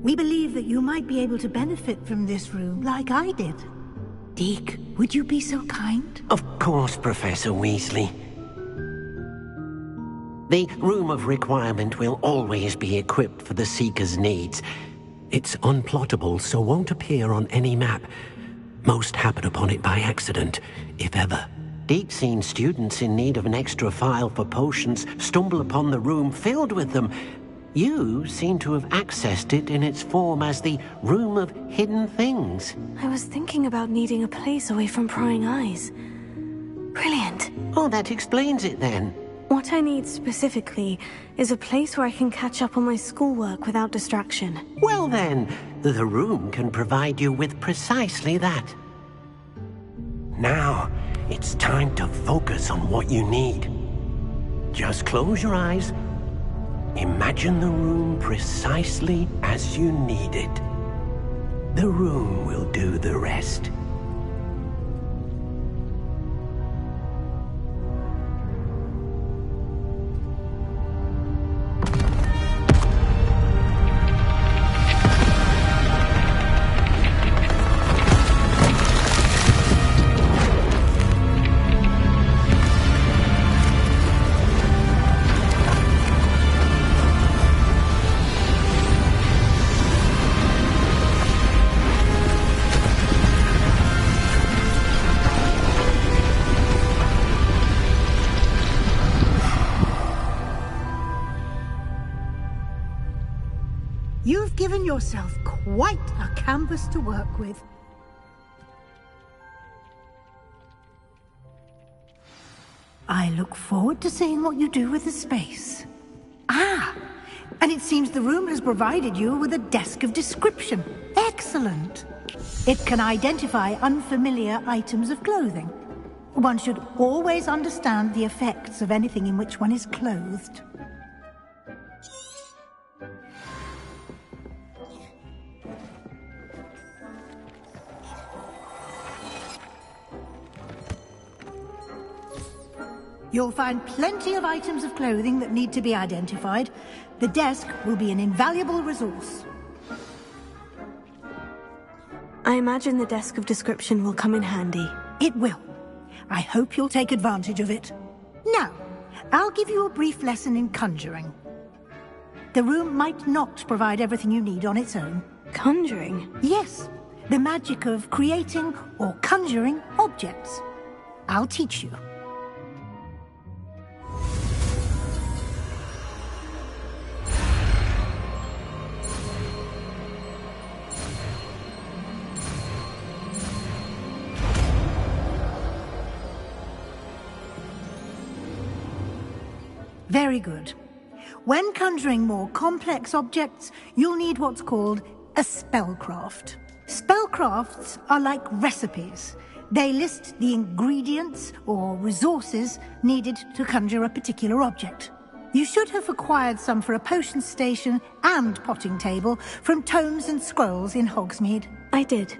We believe that you might be able to benefit from this room like I did. Deke, would you be so kind? Of course, Professor Weasley. The Room of Requirement will always be equipped for the Seeker's needs. It's unplottable, so won't appear on any map. Most happen upon it by accident, if ever. Deke's seen students in need of an extra file for potions stumble upon the room filled with them. You seem to have accessed it in its form as the Room of Hidden Things. I was thinking about needing a place away from prying eyes. Brilliant. Oh, that explains it then. What I need specifically is a place where I can catch up on my schoolwork without distraction. Well then, the room can provide you with precisely that. Now, it's time to focus on what you need. Just close your eyes. Imagine the room precisely as you need it. The room will do the rest. You've given yourself quite a canvas to work with. I look forward to seeing what you do with the space. Ah, and it seems the room has provided you with a desk of description. Excellent. It can identify unfamiliar items of clothing. One should always understand the effects of anything in which one is clothed. You'll find plenty of items of clothing that need to be identified. The desk will be an invaluable resource. I imagine the desk of description will come in handy. It will. I hope you'll take advantage of it. Now, I'll give you a brief lesson in conjuring. The room might not provide everything you need on its own. Conjuring? Yes, the magic of creating or conjuring objects. I'll teach you. Very good. When conjuring more complex objects, you'll need what's called a spellcraft. Spellcrafts are like recipes. They list the ingredients or resources needed to conjure a particular object. You should have acquired some for a potion station and potting table from tomes and scrolls in Hogsmeade. I did.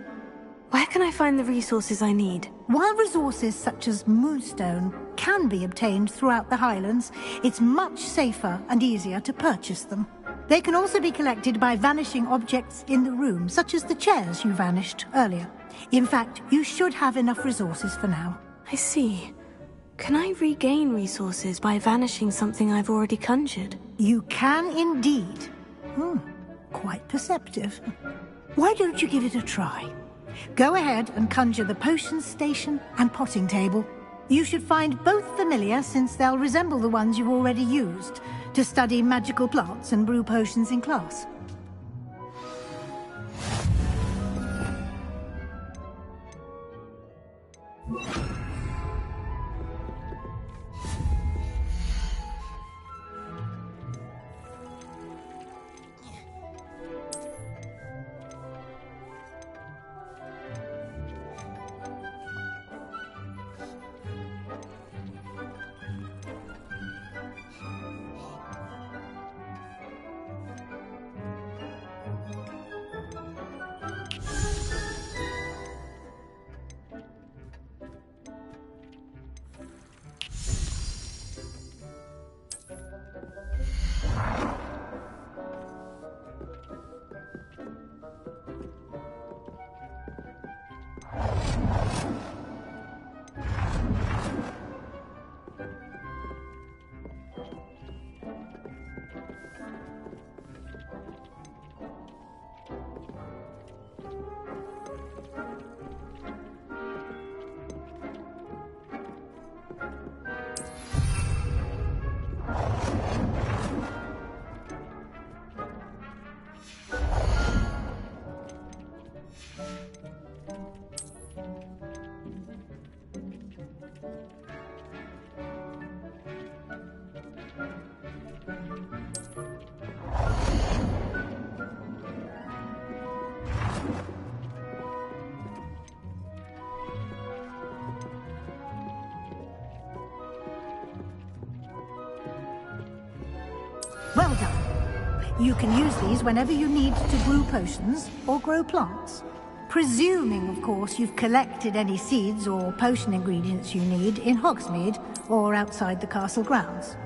Where can I find the resources I need? While resources such as moonstone can be obtained throughout the Highlands, it's much safer and easier to purchase them. They can also be collected by vanishing objects in the room, such as the chairs you vanished earlier. In fact, you should have enough resources for now. I see. Can I regain resources by vanishing something I've already conjured? You can indeed. Quite perceptive. Why don't you give it a try? Go ahead and conjure the potion station and potting table. You should find both familiar, since they'll resemble the ones you've already used to study magical plants and brew potions in class. Well done. You can use these whenever you need to brew potions or grow plants. Presuming, of course, you've collected any seeds or potion ingredients you need in Hogsmeade or outside the castle grounds.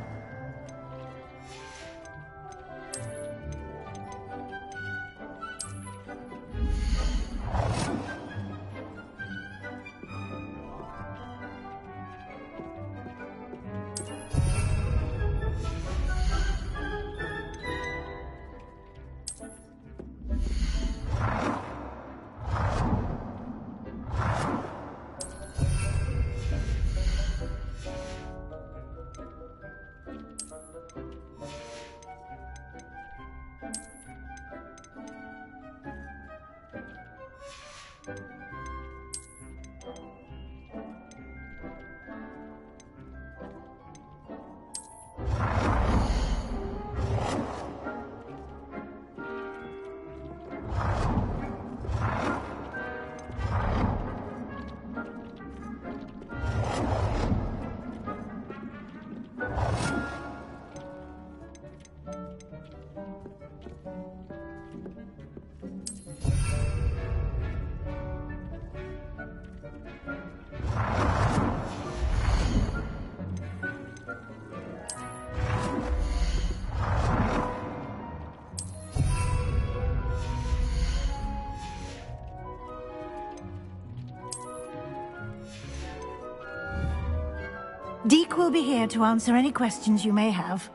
Deke will be here to answer any questions you may have.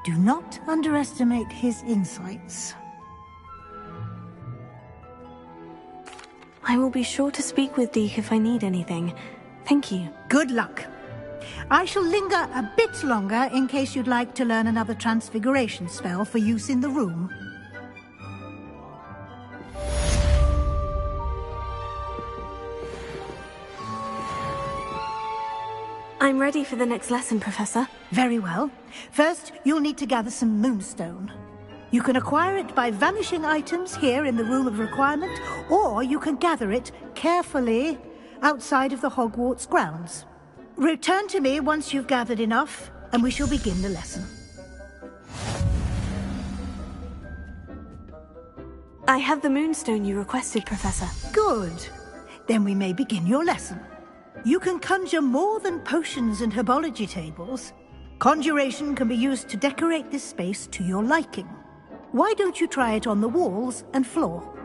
Do not underestimate his insights. I will be sure to speak with Deke if I need anything. Thank you. Good luck. I shall linger a bit longer in case you'd like to learn another transfiguration spell for use in the room. I'm ready for the next lesson, Professor. Very well. First, you'll need to gather some moonstone. You can acquire it by vanishing items here in the Room of Requirement, or you can gather it carefully outside of the Hogwarts grounds. Return to me once you've gathered enough, and we shall begin the lesson. I have the moonstone you requested, Professor. Good. Then we may begin your lesson. You can conjure more than potions and herbology tables. Conjuration can be used to decorate this space to your liking. Why don't you try it on the walls and floor?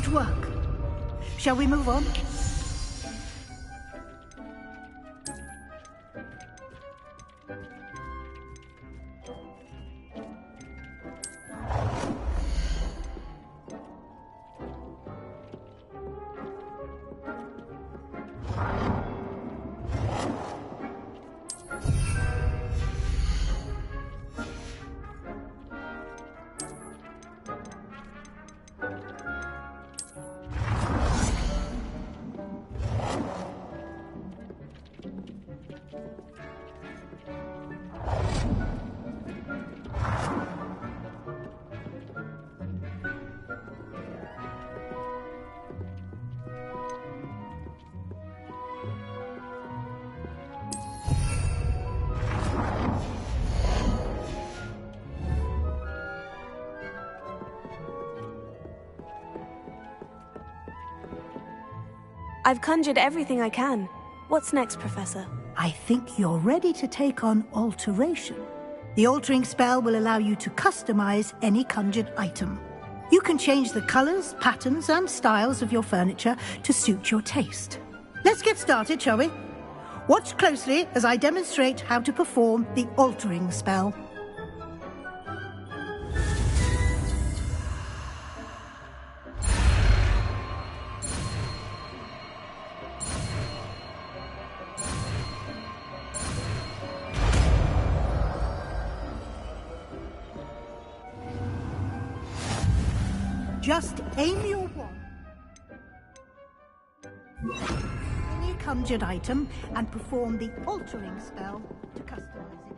Good work. Shall we move on? I've conjured everything I can. What's next, Professor? I think you're ready to take on alteration. The altering spell will allow you to customize any conjured item. You can change the colors, patterns, and styles of your furniture to suit your taste. Let's get started, shall we? Watch closely as I demonstrate how to perform the altering spell. Just aim your wand at any conjured item and perform the altering spell to customize it.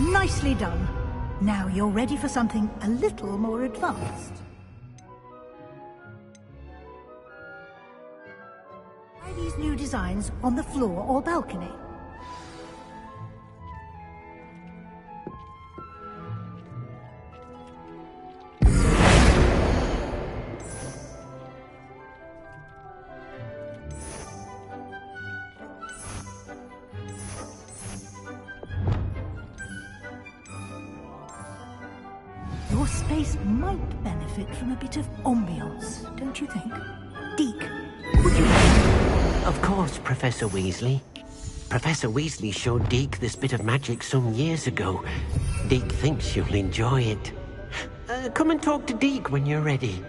Nicely done. Now you're ready for something a little more advanced. Try these new designs on the floor or balcony. Your space might benefit from a bit of ambiance, don't you think? Deke, would you... Of course, Professor Weasley. Professor Weasley showed Deke this bit of magic some years ago. Deke thinks you'll enjoy it. Come and talk to Deke when you're ready.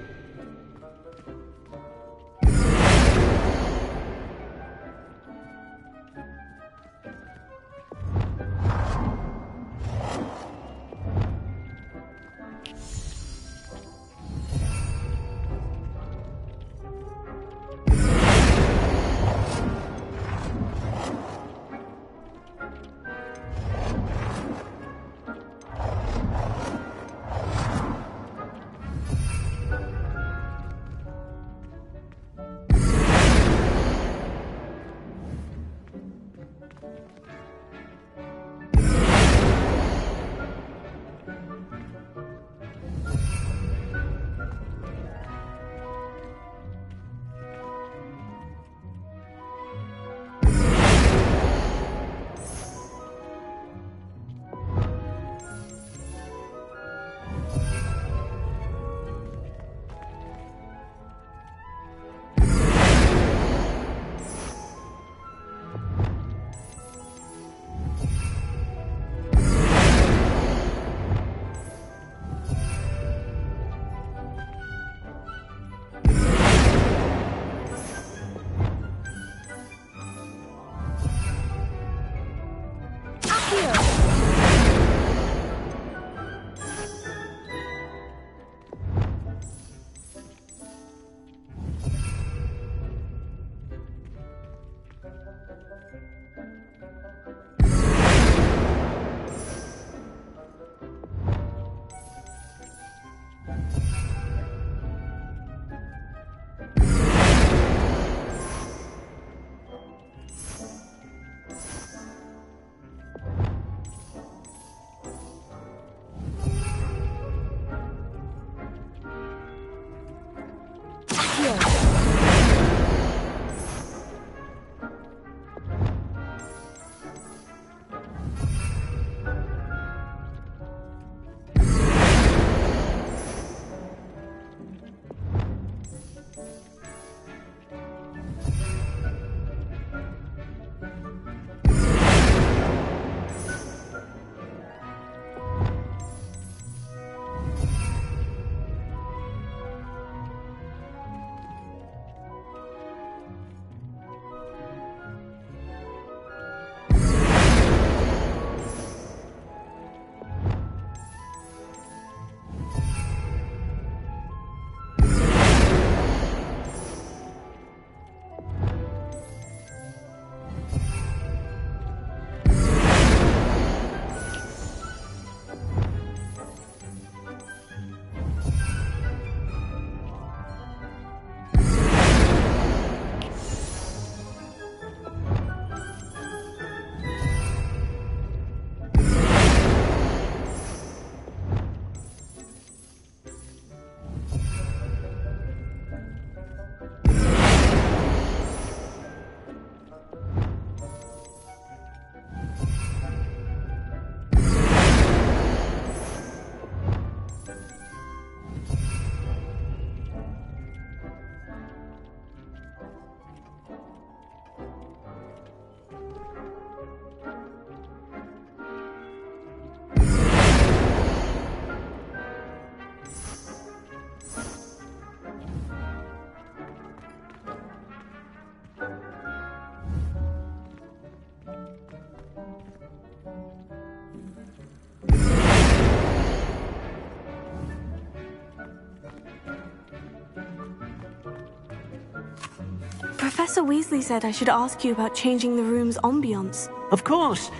Professor Weasley said I should ask you about changing the room's ambiance. Of course.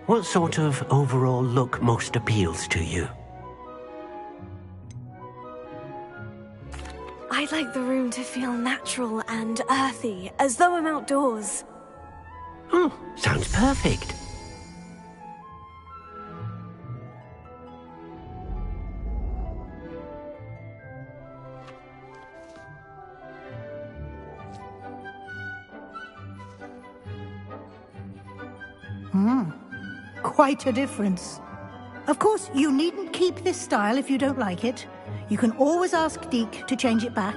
What sort of overall look most appeals to you? I'd like the room to feel natural and earthy, as though I'm outdoors. Oh, sounds perfect. Quite a difference. Of course, you needn't keep this style if you don't like it. You can always ask Deke to change it back.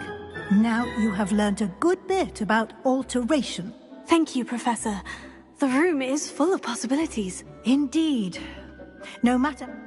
Now you have learnt a good bit about alteration. Thank you, Professor. The room is full of possibilities. Indeed. No matter...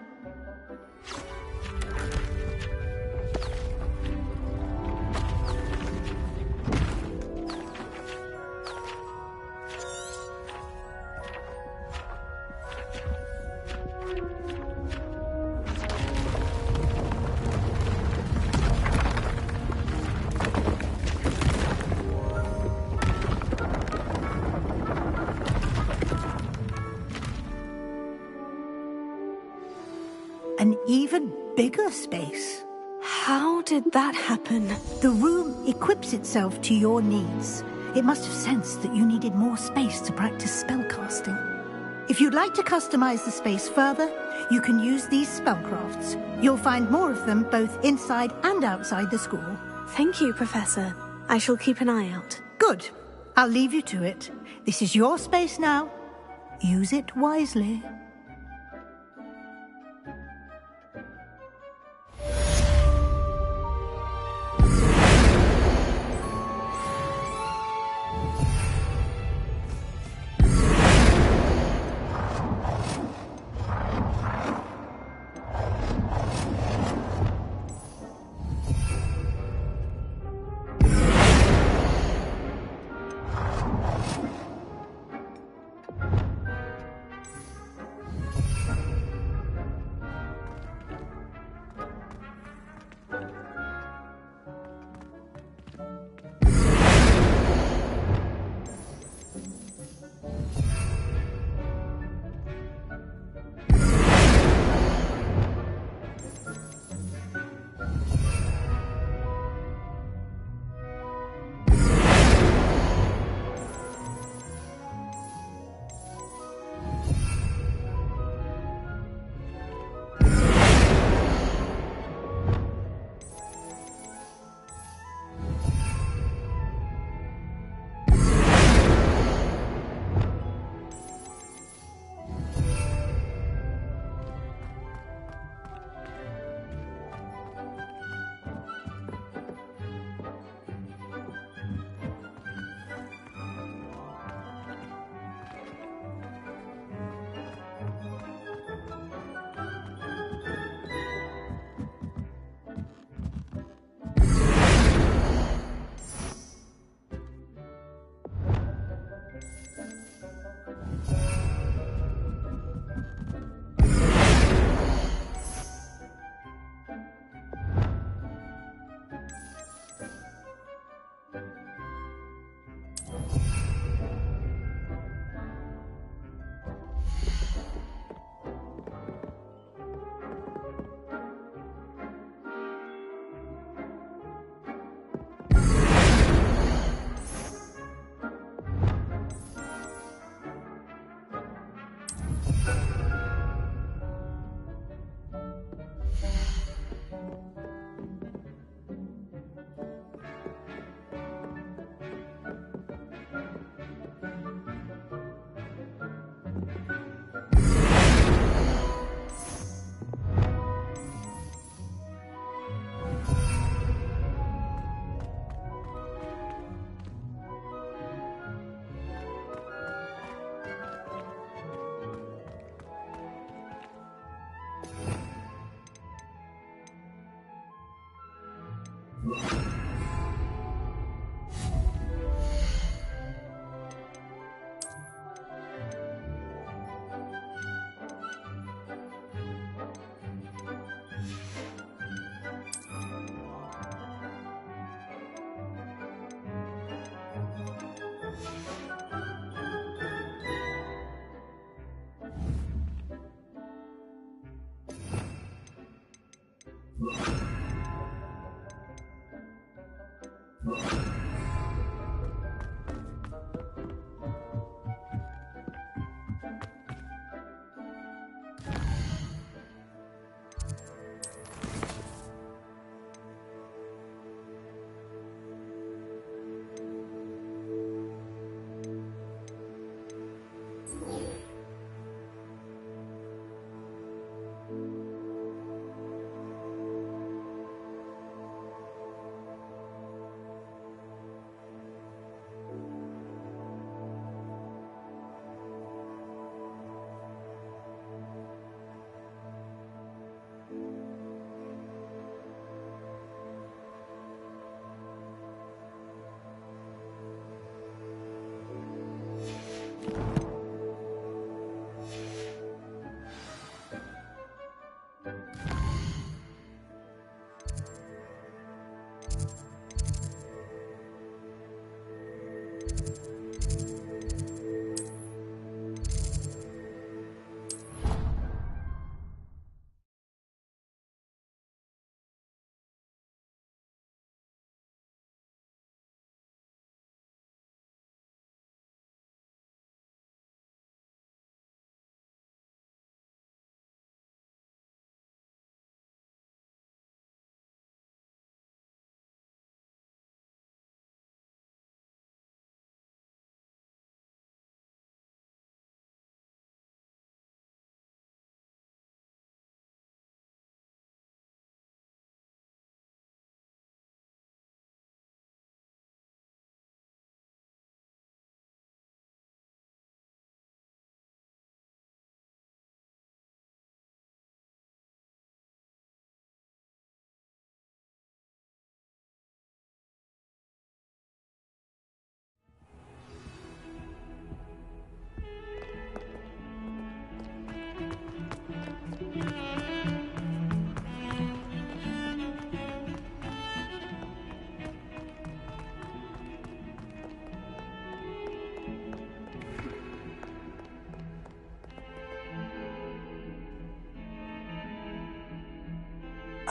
An even bigger space. How did that happen? The room equips itself to your needs. It must have sensed that you needed more space to practice spellcasting. If you'd like to customize the space further, you can use these spellcrafts. You'll find more of them both inside and outside the school. Thank you, Professor. I shall keep an eye out. Good. I'll leave you to it. This is your space now. Use it wisely.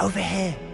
Over here.